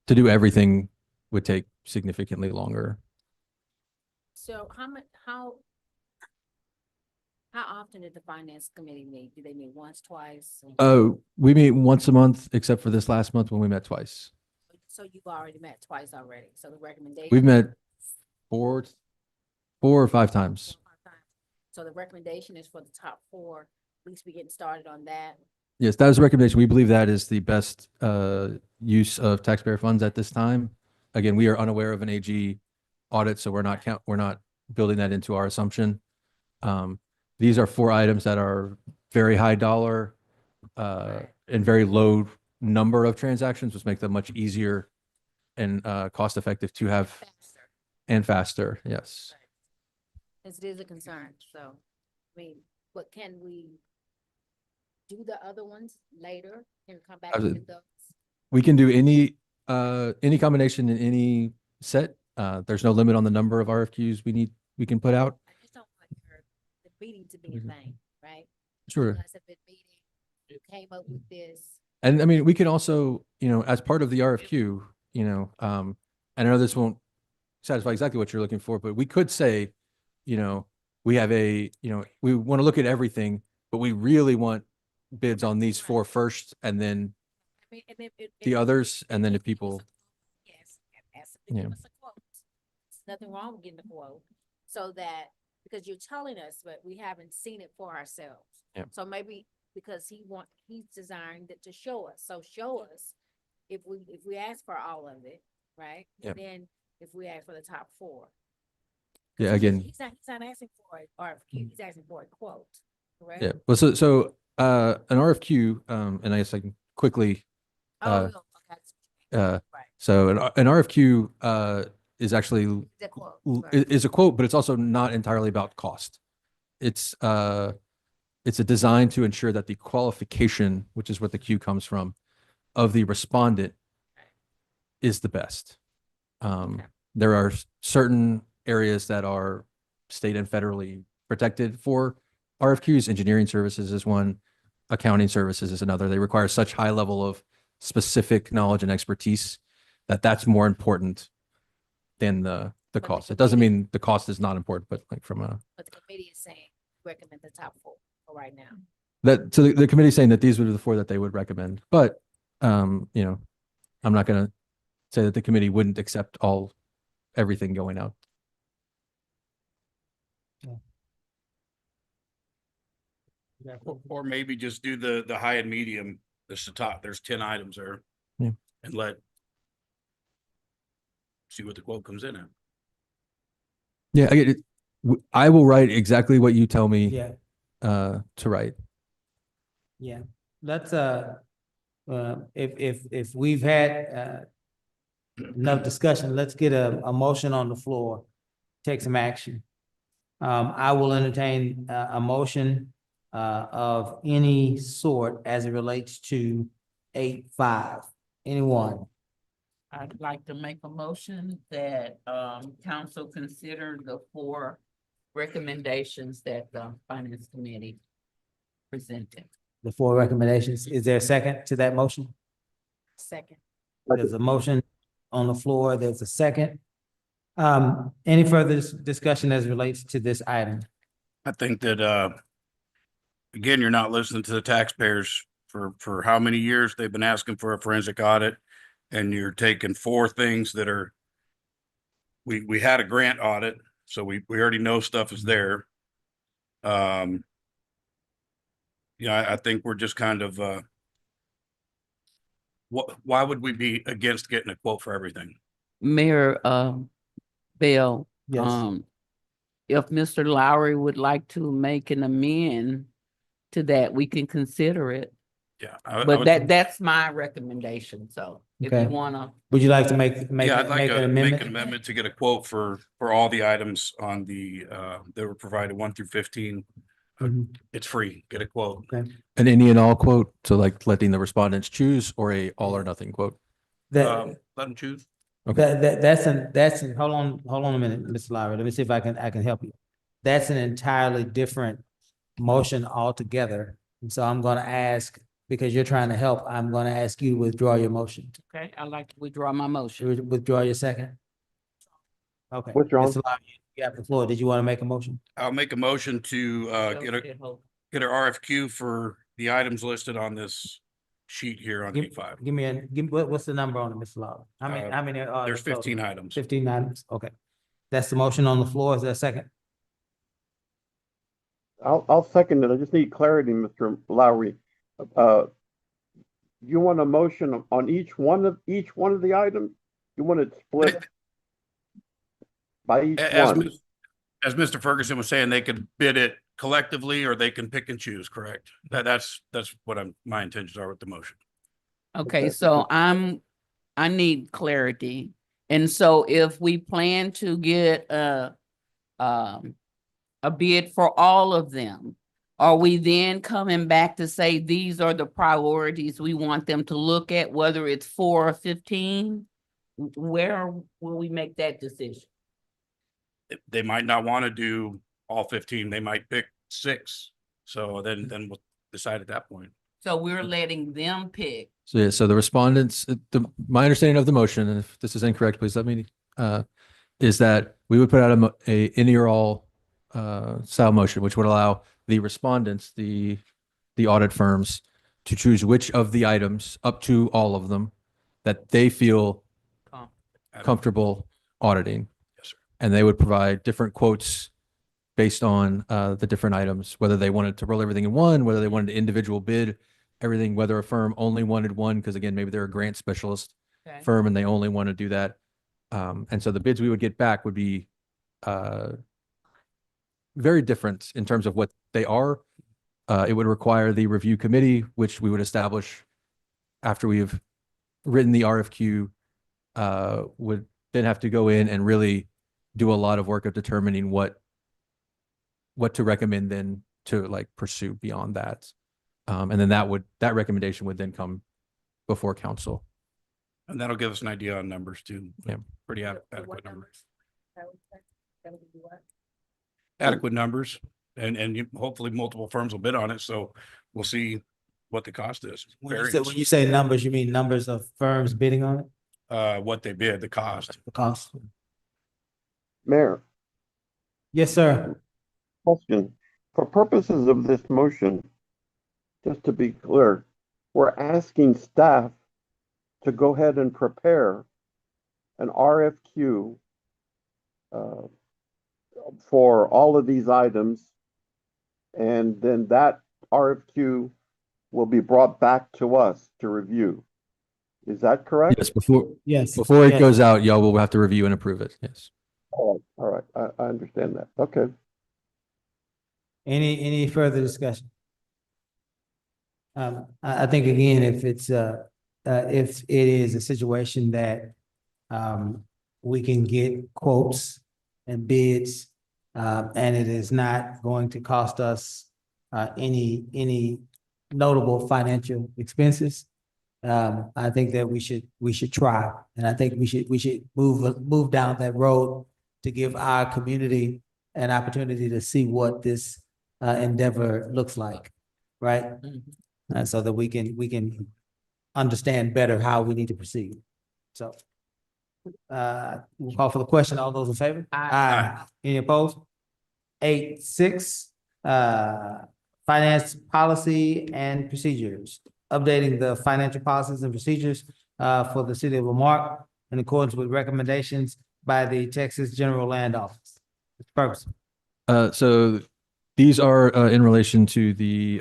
To do everything would take significantly longer. So how often did the finance committee meet? Do they meet once, twice? We meet once a month, except for this last month when we met twice. So you've already met twice already. So the recommendation. We've met four or five times. So the recommendation is for the top 4. At least we getting started on that. Yes, that was a recommendation. We believe that is the best use of taxpayer funds at this time. Again, we are unaware of an AG audit, so we're not building that into our assumption. These are 4 items that are very high dollar and very low number of transactions, which make them much easier and cost effective to have Faster. and faster. Yes. It is a concern. So, I mean, but can we do the other ones later? Can we come back Absolutely. with those? We can do any combination in any set. There's no limit on the number of RFQs we can put out. I just don't want the meeting to be a thing, right? Sure. You guys have been meeting, you came up with this. And I mean, we can also, as part of the RFQ, and I know this won't satisfy exactly what you're looking for, but we could say, we have we want to look at everything, but we really want bids on these 4 first, and then I mean, and the others, and then if people, Yes, ask them to give Yeah. us a quote. There's nothing wrong with getting a quote, so that, because you're telling us, but we haven't seen it for ourselves. Yeah. So maybe because he's designed it to show us, so show us if we ask for all of it, right? Yeah. And then if we ask for the top 4. yeah, again, He's not asking for it, RFQ, he's asking for a quote, correct? yeah. Well, so an RFQ, and I guess I can quickly, Oh, no, okay. Right, so an RFQ is actually the quote, is a quote, but it's also not entirely about cost. It's a design to ensure that the qualification, which is what the Q comes from, of the respondent is the best. There are certain areas that are state and federally protected for RFQs. Engineering services is one, accounting services is another. They require such high level of specific knowledge and expertise that's more important than the the cost. It doesn't committee- mean the cost is not important, but like from a, But the committee is saying recommend the top four for right now. that, so the committee saying that these would be the four that they would recommend, but, you know, I'm not gonna say that the committee wouldn't accept everything going out. Or maybe just do the high and medium, this the top, there's 10 items there. Yeah. And see what the quote comes in at. Yeah, I get it. I will write exactly what you tell me, Yeah, to write. yeah. Let's, if we've had, enough discussion, let's get a motion on the floor, take some action. I will entertain a motion, of any sort as it relates to 8.5. Anyone? I'd like to make a motion that, council consider the 4 recommendations that the finance committee presented. The 4 recommendations. Is there a second to that motion? Second. There's a motion on the floor. There's a second. Any further discussion as it relates to this item? I think that, again, you're not listening to the taxpayers for how many years they've been asking for a forensic audit. And you're taking 4 things that are, we had a grant audit, so we already know stuff is there. Yeah, I think we're just kind of, why would we be against getting a quote for everything? Mayor, Bell, Yes. if Mr. Lowry would like to make an amend to that, we can consider it. Yeah. But that's my recommendation, so if you Okay. wanna, Would you like to make Yeah, I'd like make an to make an amendment? amendment to get a quote for all the items on the, that were provided 1 through 15. Mhm. It's free, get a quote. Okay. An any and all quote, so like letting the respondents choose, or a all or nothing quote. That, Let them choose. Okay. that's an, hold on a minute, Mr. Lowry. Let me see if I can help you. That's an entirely different motion altogether. And so I'm gonna ask, because you're trying to help, I'm gonna ask you to withdraw your motion. okay, I'd like to withdraw my motion. Withdraw your second? Okay. Withdrawn. Mr. Lowry, you have the floor. Did you want to make a motion? I'll make a motion to, get an RFQ for the items listed on this sheet here on Give- 8.5. Give me what's the number on it, Mr. Lowry? How many are? There's there total? 15 items. 15 items, okay. That's the motion on the floor. Is there a second? I'll second it. I just need clarity, Mr. Lowry. You want a motion on each one of the items? You want it split by each one? As Mr. Ferguson was saying, they could bid it collectively or they can pick and choose, correct? That's what my intentions are with the motion. Okay, so I need clarity. And so if we plan to get a bid for all of them, are we then coming back to say these are the priorities we want them to look at, whether it's 4 or 15? Where will we make that decision? They might not want to do all 15. They might pick 6. So then we'll decide at that point. So we're letting them pick. So yeah, so the respondents, my understanding of the motion, and if this is incorrect, please let me, is that we would put out a any or all style motion, which would allow the respondents, the audit firms, to choose which of the items, up to all of them, that they feel comfortable auditing. Yes, sir. And they would provide different quotes based on the different items, whether they wanted to roll everything in one, whether they wanted to individual bid everything, whether a firm only wanted one, because again, maybe they're a grant specialist Okay. firm and they only want to do that. And so the bids we would get back would be very different in terms of what they are. It would require the review committee, which we would establish after we've written the RFQ, would then have to go in and really do a lot of work of determining what to recommend then to like pursue beyond that. And then that recommendation would then come before council. And that'll give us an idea on numbers too. Yeah. Pretty adequate numbers. That would be what? Adequate numbers and hopefully multiple firms will bid on it. So we'll see what the cost is. When you say numbers, you mean numbers of firms bidding on it? What they bid, the cost. The cost? Mayor, Yes, sir. question. For purposes of this motion, just to be clear, we're asking staff to go ahead and prepare an RFQ for all of these items. And then that RFQ will be brought back to us to review. Is that correct? Yes, before Yes. before it yes. goes out, y'all will have to review and approve it. Yes. Oh, all right, I understand that. Okay. Any further discussion? I think again, if it is a situation that, we can get quotes and bids, and it is not going to cost us, any notable financial expenses, I think that we should try, and I think we should move down that road to give our community an opportunity to see what this, endeavor looks like, right? So that we can understand better how we need to proceed. So, we'll call for the question. All those in favor? Aye. Any opposed? 8-6, finance policy and procedures. Updating the financial policies and procedures, for the city of Lamarck in accordance with recommendations by the Texas General Land Office. Mr. Ferguson. So these are in relation to the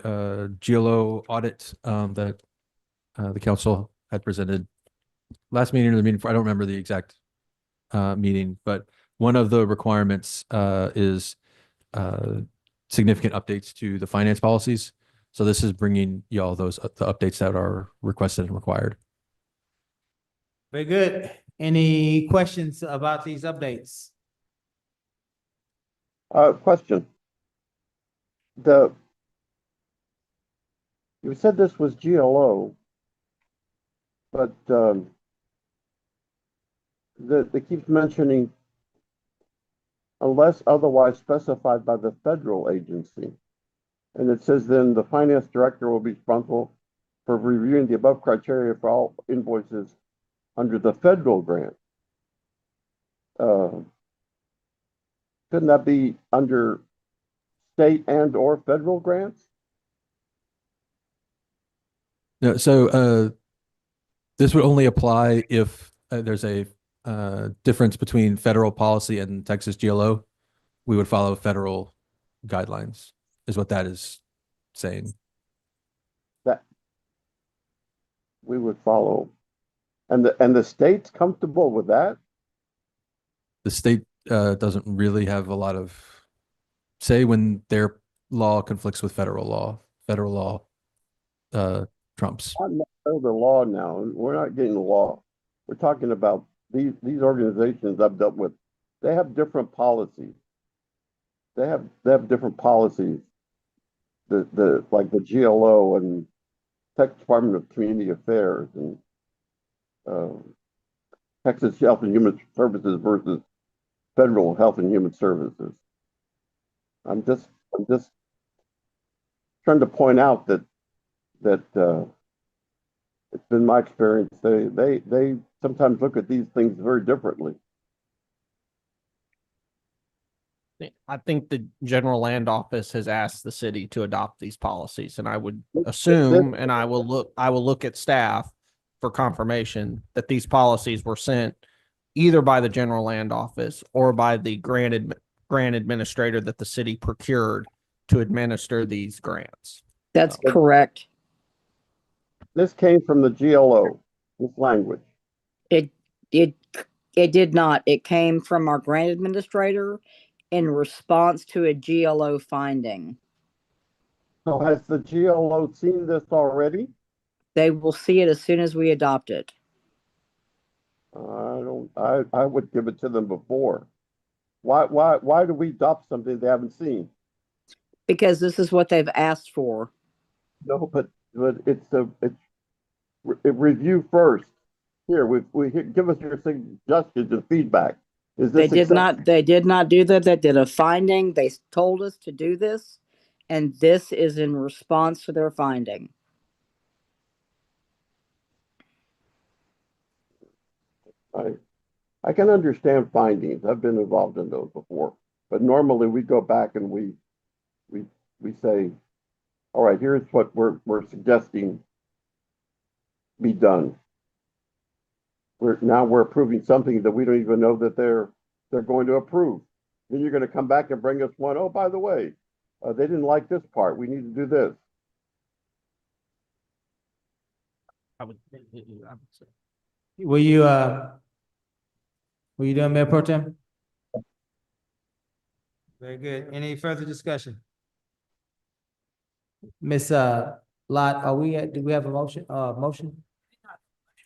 GLO audit that the council had presented last meeting or the meeting before. I don't remember the exact meeting, but one of the requirements is significant updates to the finance policies. So this is bringing y'all those the updates that are requested and required. Very good. Any questions about these updates? Question. You said this was GLO, but it keeps mentioning unless otherwise specified by the federal agency. And it says then the finance director will be responsible for reviewing the above criteria for all invoices under the federal grant. Couldn't that be under state and or federal grants? No, so this would only apply if there's a difference between federal policy and Texas GLO. We would follow federal guidelines, is what that is saying. That we would follow. And the state's comfortable with that? The state doesn't really have a lot of say when their law conflicts with federal law. Federal law trumps. Not necessarily the law now. We're not getting the law. We're talking about these organizations I've dealt with. They have different policies. They have different policies. The like the GLO and Texas Department of Community Affairs and Texas Health and Human Services versus Federal Health and Human Services. I'm just trying to point out that it's been my experience. They sometimes look at these things very differently. I think the General Land Office has asked the city to adopt these policies, and I would assume, and I will look at staff for confirmation that these policies were sent either by the General Land Office or by the grant administrator that the city procured to administer these grants. That's correct. This came from the GLO, this language. It did not. It came from our grant administrator in response to a GLO finding. So has the GLO seen this already? They will see it as soon as we adopt it. I would give it to them before. Why do we adopt something they haven't seen? Because this is what they've asked for. No, but it's review first. Here, give us your suggestions and feedback. Is this They did not do that. They did a finding. They told us to do this, and this is in response to their finding. I can understand findings. I've been involved in those before. But normally we go back and we say, all right, here's what we're suggesting be done. We're approving something that we don't even know that they're going to approve. Then you're going to come back and bring us one. Oh, by the way, they didn't like this part. We need to do this. Were you doing Mayor Pro Tem? Very good. Any further discussion? Ms. Lot, do we have a motion, motion?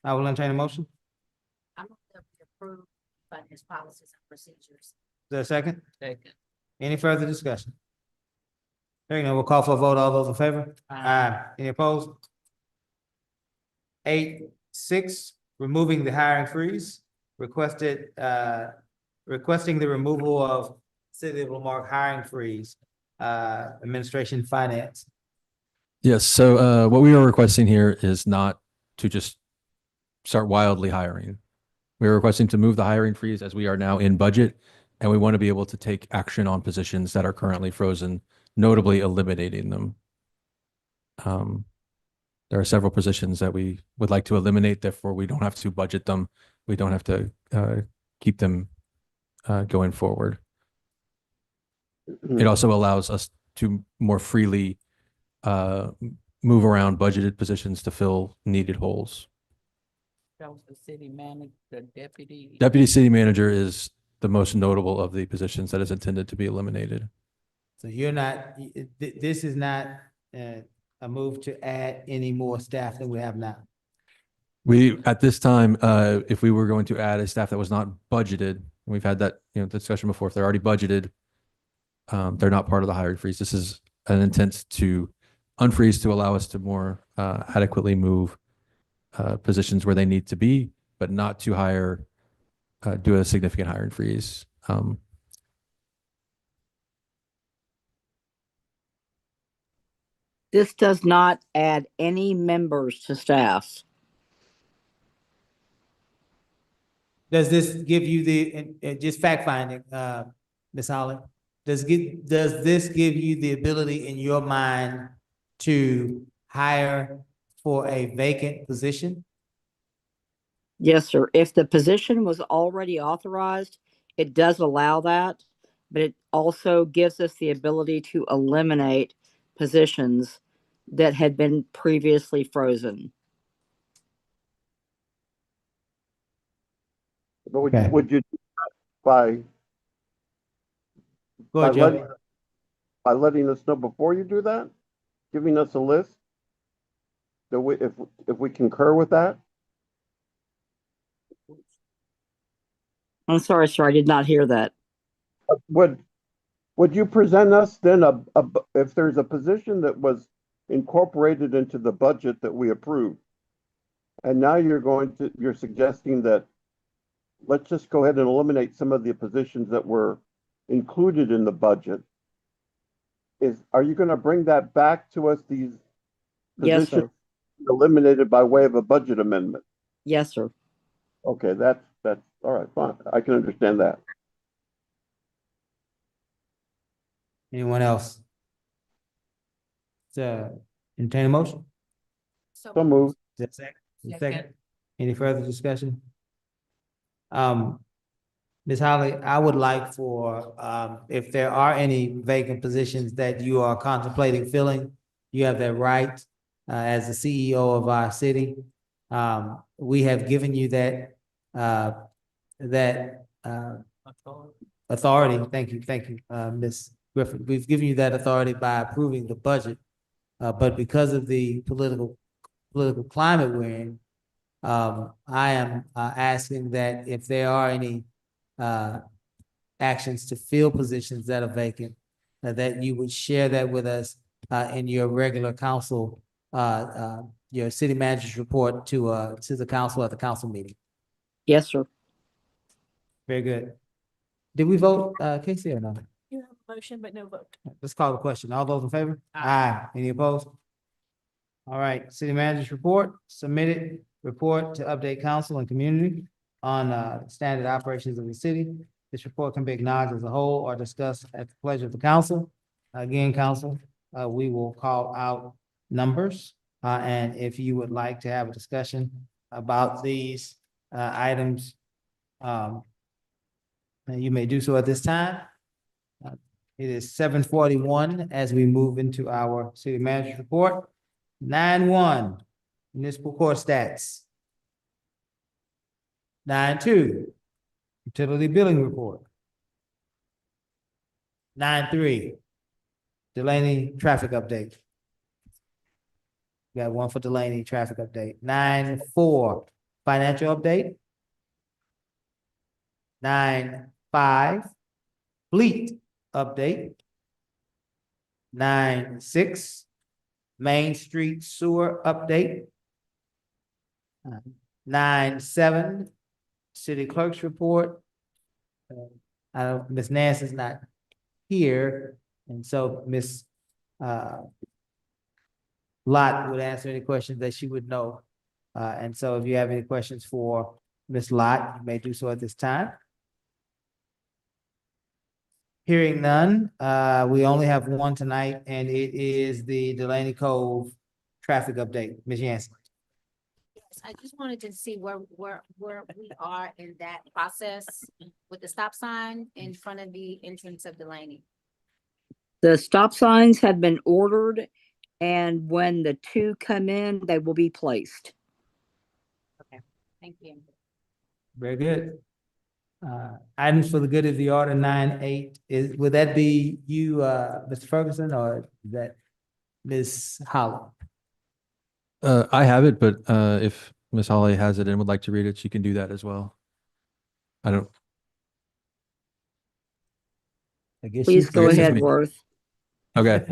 I will entertain a motion. I move that we approve finance policies and procedures. Is there a second? Second. Any further discussion? Hearing none, we'll call for a vote. All those in favor? Aye. Any opposed? 8-6, removing the hiring freeze, requesting the removal of City of Lamarque hiring freeze, administration finance. Yes, so what we are requesting here is not to just start wildly hiring. We are requesting to move the hiring freeze as we are now in budget, and we want to be able to take action on positions that are currently frozen, notably eliminating them. There are several positions that we would like to eliminate, therefore we don't have to budget them. We don't have to keep them going forward. It also allows us to more freely move around budgeted positions to fill needed holes. That was the city manager, the deputy. Deputy city manager is the most notable of the positions that is intended to be eliminated. So you're not, this is not a move to add any more staff than we have now. We, at this time, if we were going to add a staff that was not budgeted, we've had that, discussion before, if they're already budgeted, they're not part of the hiring freeze. This is an intent to unfreeze to allow us to more adequately move positions where they need to be, but not to hire, do a significant hiring freeze. This does not add any members to staff. Does this give you just fact finding, Ms. Holly? Does this give you the ability in your mind to hire for a vacant position? Yes, sir. If the position was already authorized, it does allow that, but it also gives us the ability to eliminate positions that had been previously frozen. But Okay. would you by Go ahead, Joe. by letting us know before you do that, giving us a list? That we, if we concur with that? I'm sorry, sir. I did not hear that. Would you present us then if there's a position that was incorporated into the budget that we approved, and now you're suggesting that let's just go ahead and eliminate some of the positions that were included in the budget. Are you going to bring that back to us, these Yes, positions sir. eliminated by way of a budget amendment? Yes, sir. Okay, that's all right, fine. I can understand that. Anyone else? So, entertain a motion? So moved. Is there a second? Second. Any further discussion? Ms. Holly, I would like for, if there are any vacant positions that you are contemplating filling, you have that right, as the CEO of our city. We have given you that authority. Thank you, Ms. Griffin. We've given you that authority by approving the budget. But because of the political climate we're in, I am asking that if there are any actions to fill positions that are vacant, that you would share that with us in your regular council, your city manager's report to the council at the council meeting. Yes, sir. Very good. Did we vote, Casey, or no? You have a motion, but no vote. Let's call the question. All those in favor? Aye. Any opposed? All right, city manager's report, submitted report to update council and community. on standard operations of the city. This report can be acknowledged as a whole or discussed at the pleasure of the council. Again, council, we will call out numbers. And if you would like to have a discussion about these items, and you may do so at this time. It is 7:41 as we move into our city manager's report. 9:1, municipal court stats. 9:2, utility billing report. 9:3, Delaney traffic update. Got one for Delaney traffic update. 9:4, financial update. 9:5, fleet update. 9:6, Main Street sewer update. 9:7, city clerk's report. Ms. Nance is not here, and so Ms. Lot would answer any questions that she would know. And so if you have any questions for Ms. Lot, you may do so at this time. Hearing none, we only have one tonight, and it is the Delaney Cove traffic update. Ms. Yancey. Yes, I just wanted to see where we are in that process with the stop sign in front of the entrance of Delaney. The stop signs have been ordered, and when the two come in, they will be placed. Thank you. Very good. Items for the good of the order, 9-8, would that be you, Mr. Ferguson, or is that Ms. Holland? I have it, but if Ms. Holly has it and would like to read it, she can do that as well. I don't. I guess Please go guess it's ahead, me. Worth. Okay.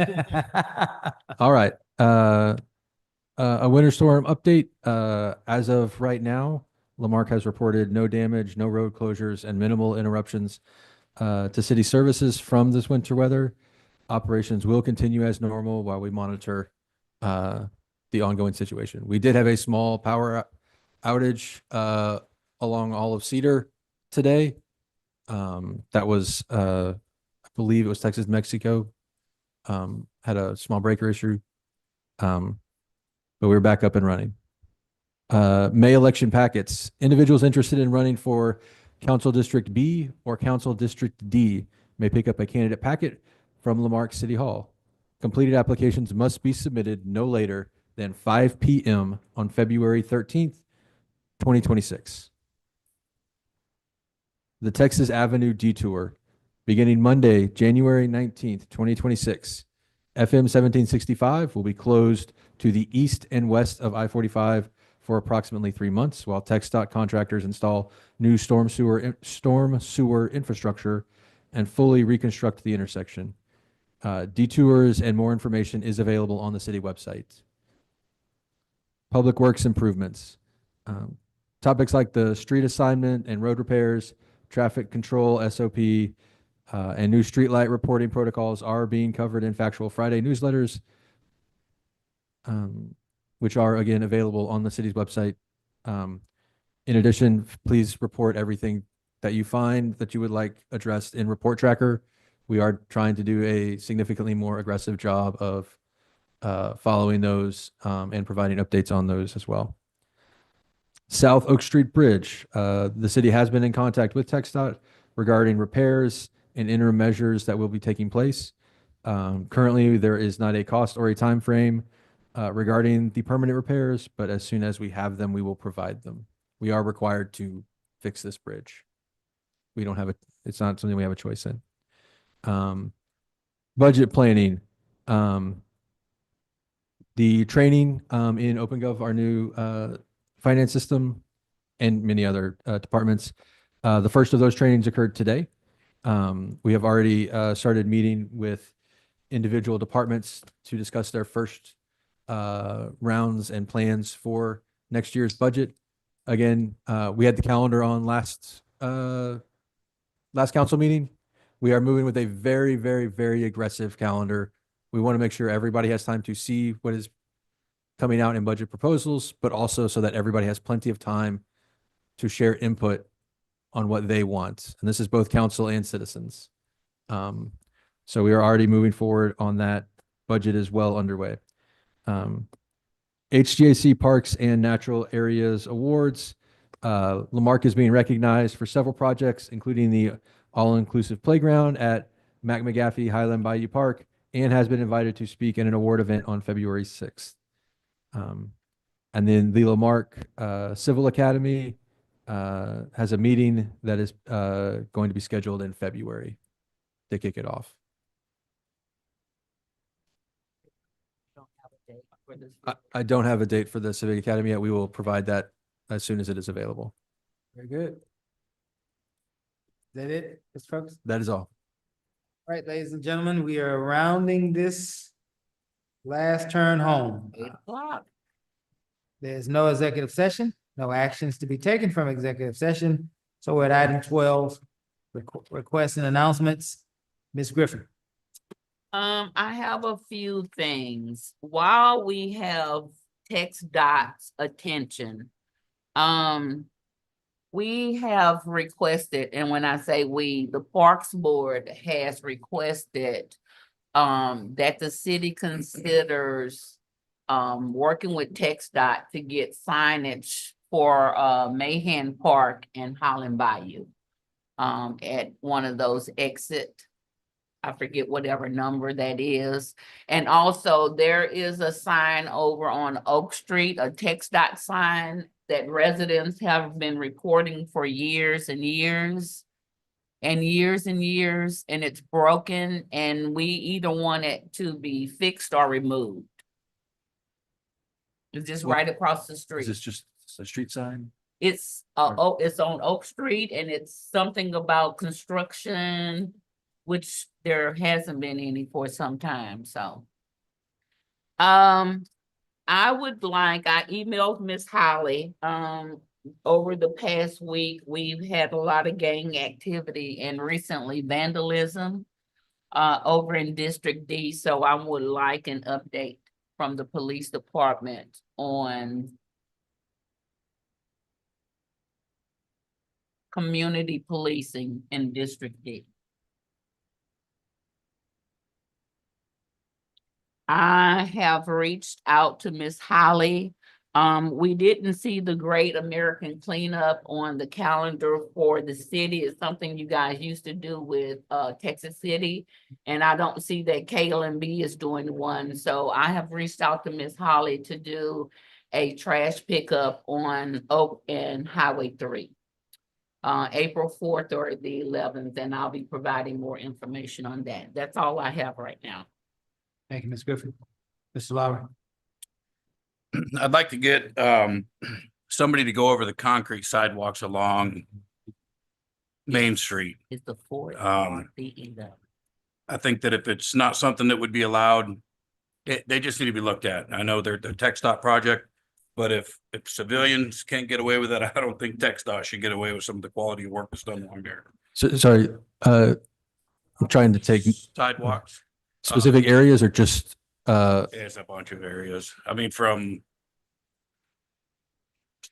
All right. A winter storm update. As of right now, Lamarck has reported no damage, no road closures, and minimal interruptions to city services from this winter weather. Operations will continue as normal while we monitor the ongoing situation. We did have a small power outage along all of Cedar today. That was, I believe it was Texas, Mexico. Had a small breaker issue, but we're back up and running. May election packets. Individuals interested in running for Council District B or Council District D may pick up a candidate packet from Lamarck City Hall. Completed applications must be submitted no later than 5 p.m. on February 13th, 2026. The Texas Avenue Detour, beginning Monday, January 19th, 2026. FM 1765 will be closed to the east and west of I-45 for approximately 3 months, while TxDOT contractors install new storm sewer infrastructure and fully reconstruct the intersection. Detours and more information is available on the city website. Public works improvements. Topics like the street assignment and road repairs, traffic control SOP, and new streetlight reporting protocols are being covered in Factual Friday newsletters, which are again available on the city's website. In addition, please report everything that you find that you would like addressed in Report Tracker. We are trying to do a significantly more aggressive job of following those and providing updates on those as well. South Oak Street Bridge. The city has been in contact with TxDOT regarding repairs and interim measures that will be taking place. Currently, there is not a cost or a time frame regarding the permanent repairs, but as soon as we have them, we will provide them. We are required to fix this bridge. We don't have it's not something we have a choice in. Budget planning. The training in OpenGov, our new finance system, and many other departments. The first of those trainings occurred today. We have already started meeting with individual departments to discuss their first rounds and plans for next year's budget. Again, we had the calendar on last council meeting. We are moving with a very, very, very aggressive calendar. We want to make sure everybody has time to see what is coming out in budget proposals, but also so that everybody has plenty of time to share input on what they want. And this is both council and citizens. So we are already moving forward on that. Budget is well underway. HGAC Parks and Natural Areas Awards. Lamarque is being recognized for several projects, including the all-inclusive playground at Mac McGaffey Highland Bayou Park, and has been invited to speak in an award event on February 6th. And then the Lamarque Civil Academy has a meeting that is going to be scheduled in February to kick it off. I don't have a date for the Civic Academy yet. We will provide that as soon as it is available. Very good. Is that it, Mr. Folks? That is all. All right, ladies and gentlemen, we are rounding this last turn home. 8 o'clock. There's no executive session, no actions to be taken from executive session. So we're at item 12, requests and announcements. Ms. Griffin. I have a few things. While we have Text Dot's attention, we have requested, and when I say we, the Parks Board has requested that the city considers working with Text Dot to get signage for Mahan Park and Holland Bayou at one of those exit, I forget whatever number that is. And also there is a sign over on Oak Street, a Text Dot sign that residents have been reporting for years and years and years and years, and it's broken, and we either want it to be fixed or removed. It's just right across the Is street. this just a street sign? It's it's on Oak Street, and it's something about construction, which there hasn't been any for some time, so. I emailed Miss Holly, over the past week, we've had a lot of gang activity and recently vandalism over in District D, so I would like an update from the police department on community policing in District D. I have reached out to Miss Holly. We didn't see the Great American Cleanup on the calendar for the city. It's something you guys used to do with Texas City. And I don't see that KLMB is doing one. So I have reached out to Miss Holly to do a trash pickup on Oak and Highway 3. April 4th or the 11th, and I'll be providing more information on that. That's all I have right now. Thank you, Ms. Griffin. Mr. Lowry. I'd like to get somebody to go over the concrete sidewalks along Main Street. It's the 4th. I think that if it's not something that would be allowed, they just need to be looked at. I know they're the TxDOT project, but if civilians can't get away with it, I don't think TxDOT should get away with some of the quality of work that's done along there. So, sorry, I'm trying to take Sidewalks. specific areas or just, There's a bunch of areas. I mean, from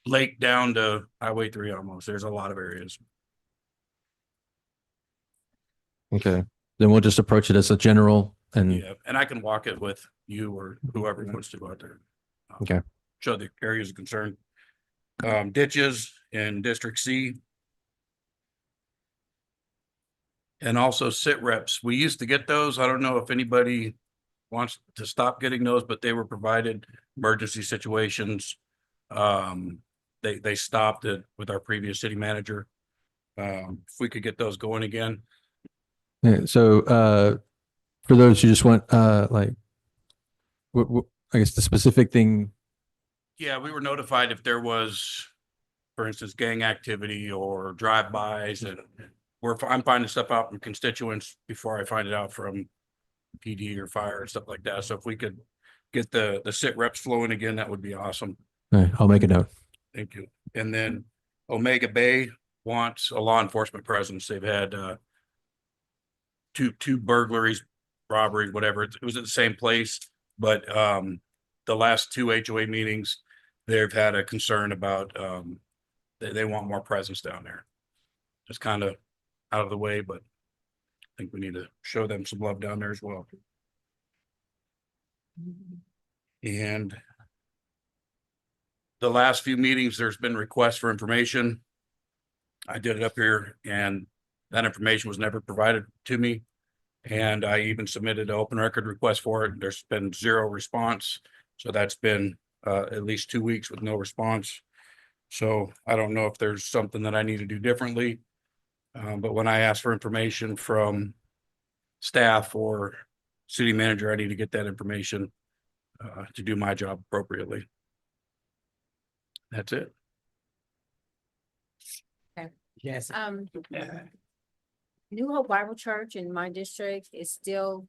Lake down to Highway 3 almost. There's a lot of areas. okay, then we'll just approach it as a general and, Yeah, and I can walk it with you or whoever wants to go out there. Okay. Show the areas of concern. Ditches in District C. And also sit reps. We used to get those. I don't know if anybody wants to stop getting those, but they were provided emergency situations. They stopped it with our previous city manager. If we could get those going again. yeah, so, for those who just want, like, I guess the specific thing, Yeah, we were notified if there was, for instance, gang activity or drive-bys, and I'm finding stuff out from constituents before I find it out from PD or fire and stuff like that. So if we could get the sit reps flowing again, that would be awesome. all right, I'll make a note. Thank you. And then Omega Bay wants a law enforcement presence. They've had two burglaries, robberies, whatever. It was at the same place, but the last two HOA meetings, they've had a concern about they want more presence down there. Just kind of out of the way, but I think we need to show them some love down there as well. And the last few meetings, there's been requests for information. I did it up here and that information was never provided to me. And I even submitted an open record request for it. There's been zero response. So that's been at least 2 weeks with no response. So I don't know if there's something that I need to do differently. But when I ask for information from staff or city manager, I need to get that information to do my job appropriately. That's it. Yes. New Hope Bible Church in my district is still,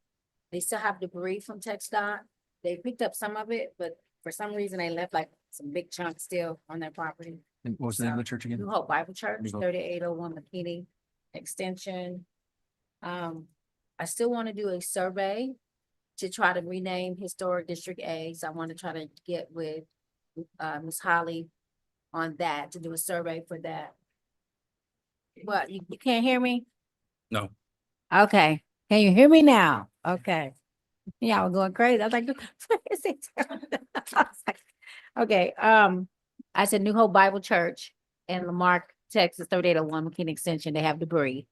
they still have debris from TxDOT. They picked up some of it, but for some reason they left like some big chunks still on their property. And what was the name of the church again? New Hope Bible Church, New Hope. 3801 McKinney Extension. I still want to do a survey to try to rename Historic District A. So I want to try to get with Ms. Holly on that, to do a survey for that. What, you can't hear me? No. Okay, can you hear me now? Okay. Yeah, I was going crazy. I was like, what is it? Okay, I said New Hope Bible Church in Marque, Texas, 3801 McKinney Extension, they have debris.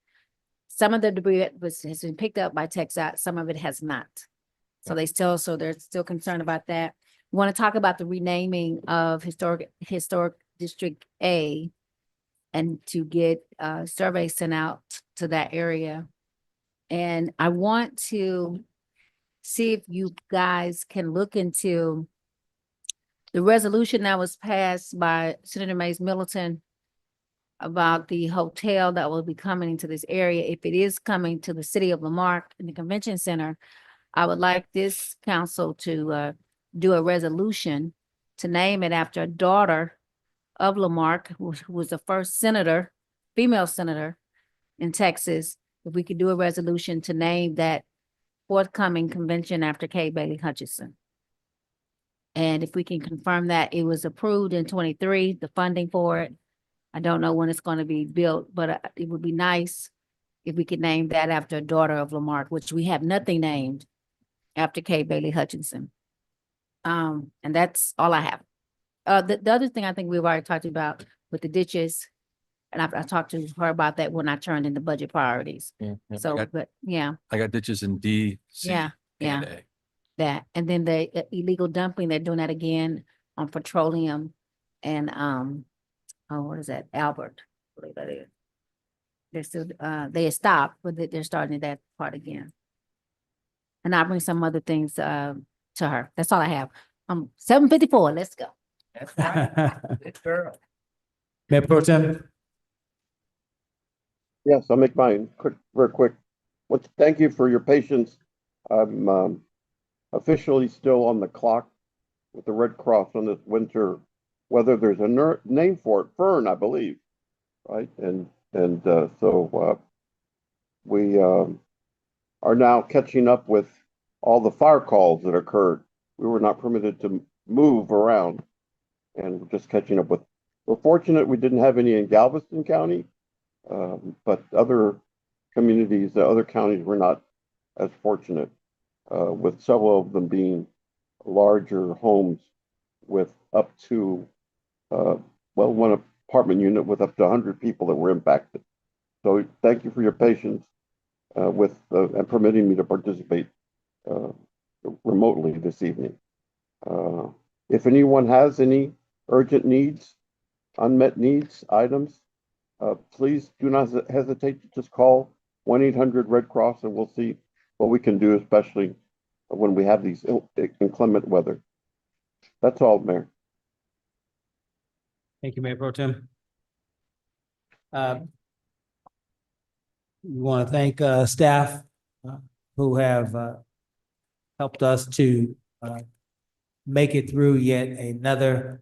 Some of the debris has been picked up by TxDOT, some of it has not. So they're still concerned about that. We want to talk about the renaming of Historic District A and to get surveys sent out to that area. And I want to see if you guys can look into the resolution that was passed by Senator Mays Middleton about the hotel that will be coming into this area. If it is coming to the city of Lamarck in the convention center, I would like this council to do a resolution to name it after a daughter of Lamarck, who was the first senator, female senator in Texas. If we could do a resolution to name that forthcoming convention after Kay Bailey Hutchinson. And if we can confirm that it was approved in 23, the funding for it. I don't know when it's going to be built, but it would be nice if we could name that after a daughter of Lamarck, which we have nothing named after Kay Bailey Hutchinson. And that's all I have. The other thing I think we've already talked about with the ditches, and I talked to her about that when I turned in the budget priorities. Yeah, So, but yeah, I got ditches in D, C, Yeah, and yeah. A. that, and then the illegal dumping, they're doing that again on petroleum and, oh, what is that? Albert, I believe that is. They're still, they had stopped, but they're starting that part again. And I'll bring some other things, to her. That's all I have. 7:54, let's go. That's right. Good girl. Mayor Pro Tem. Yes, I'll make mine quick, very quick. Thank you for your patience. I'm officially still on the clock with the Red Cross on this winter weather. There's a name for it, Fern, I believe, right? And so we are now catching up with all the fire calls that occurred. We were not permitted to move around, and we're just catching up with. We're fortunate we didn't have any in Galveston County, but other communities, other counties were not as fortunate, with several of them being larger homes with up to, one apartment unit with up to 100 people that were impacted. So thank you for your patience with and permitting me to participate remotely this evening. If anyone has any urgent needs, unmet needs, items, please do not hesitate to just call 1-800-RED Cross and we'll see what we can do, especially when we have these inclement weather. That's all, Mayor. Thank you, Mayor Pro Tem. We want to thank staff who have helped us to make it through yet another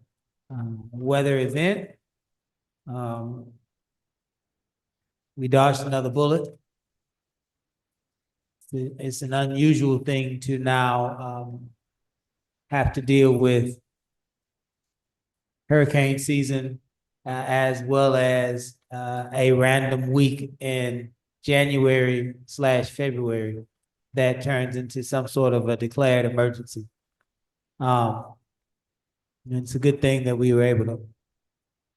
weather event. We dodged another bullet. It's an unusual thing to now have to deal with hurricane season as well as, a random week in January/February that turns into some sort of a declared emergency. It's a good thing that we were able to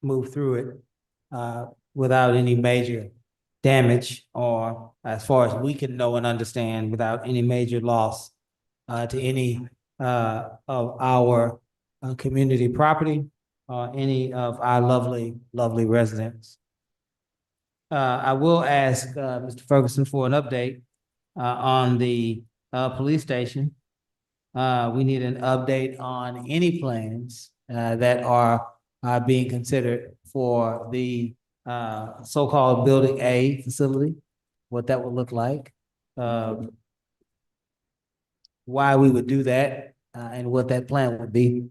move through it, without any major damage, or as far as we can know and understand, without any major loss, to any, of our, community property, or any of our lovely, lovely residents. I will ask, Mr. Ferguson for an update, on the, police station. We need an update on any plans, that are, being considered for the, so-called Building A facility, what that would look like. Why we would do that, and what that plan would be,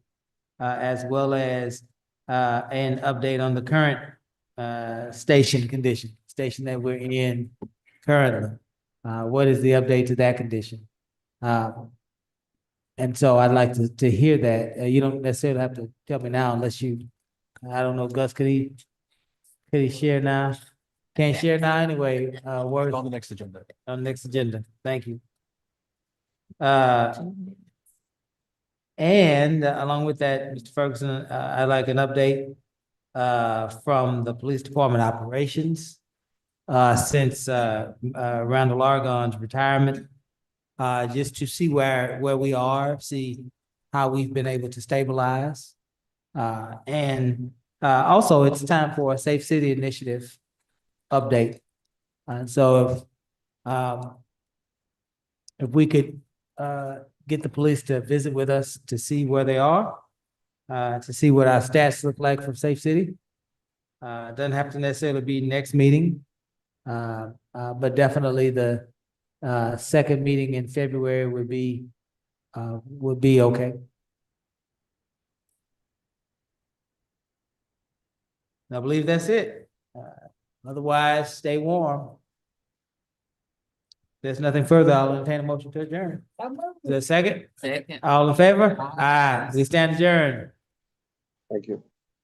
as well as, an update on the current, station condition, station that we're in currently. What is the update to that condition? And so I'd like to hear that. You don't necessarily have to tell me now unless you, I don't know, Gus, could he share now? Can't share now anyway. Words On the next agenda. on the next agenda. Thank you. And along with that, Mr. Ferguson, I'd like an update, from the police department operations, since, Randall Argonne's retirement, just to see where we are, see how we've been able to stabilize. And also, it's time for a Safe City Initiative update. And so if we could get the police to visit with us to see where they are, to see what our stats look like for Safe City. Doesn't have to necessarily be next meeting, but definitely the second meeting in February would be okay. I believe that's it. Otherwise, stay warm. There's nothing further. I'll entertain a motion to adjourn. Is there a second? Second. All in favor? Aye. We stand adjourned. Thank you.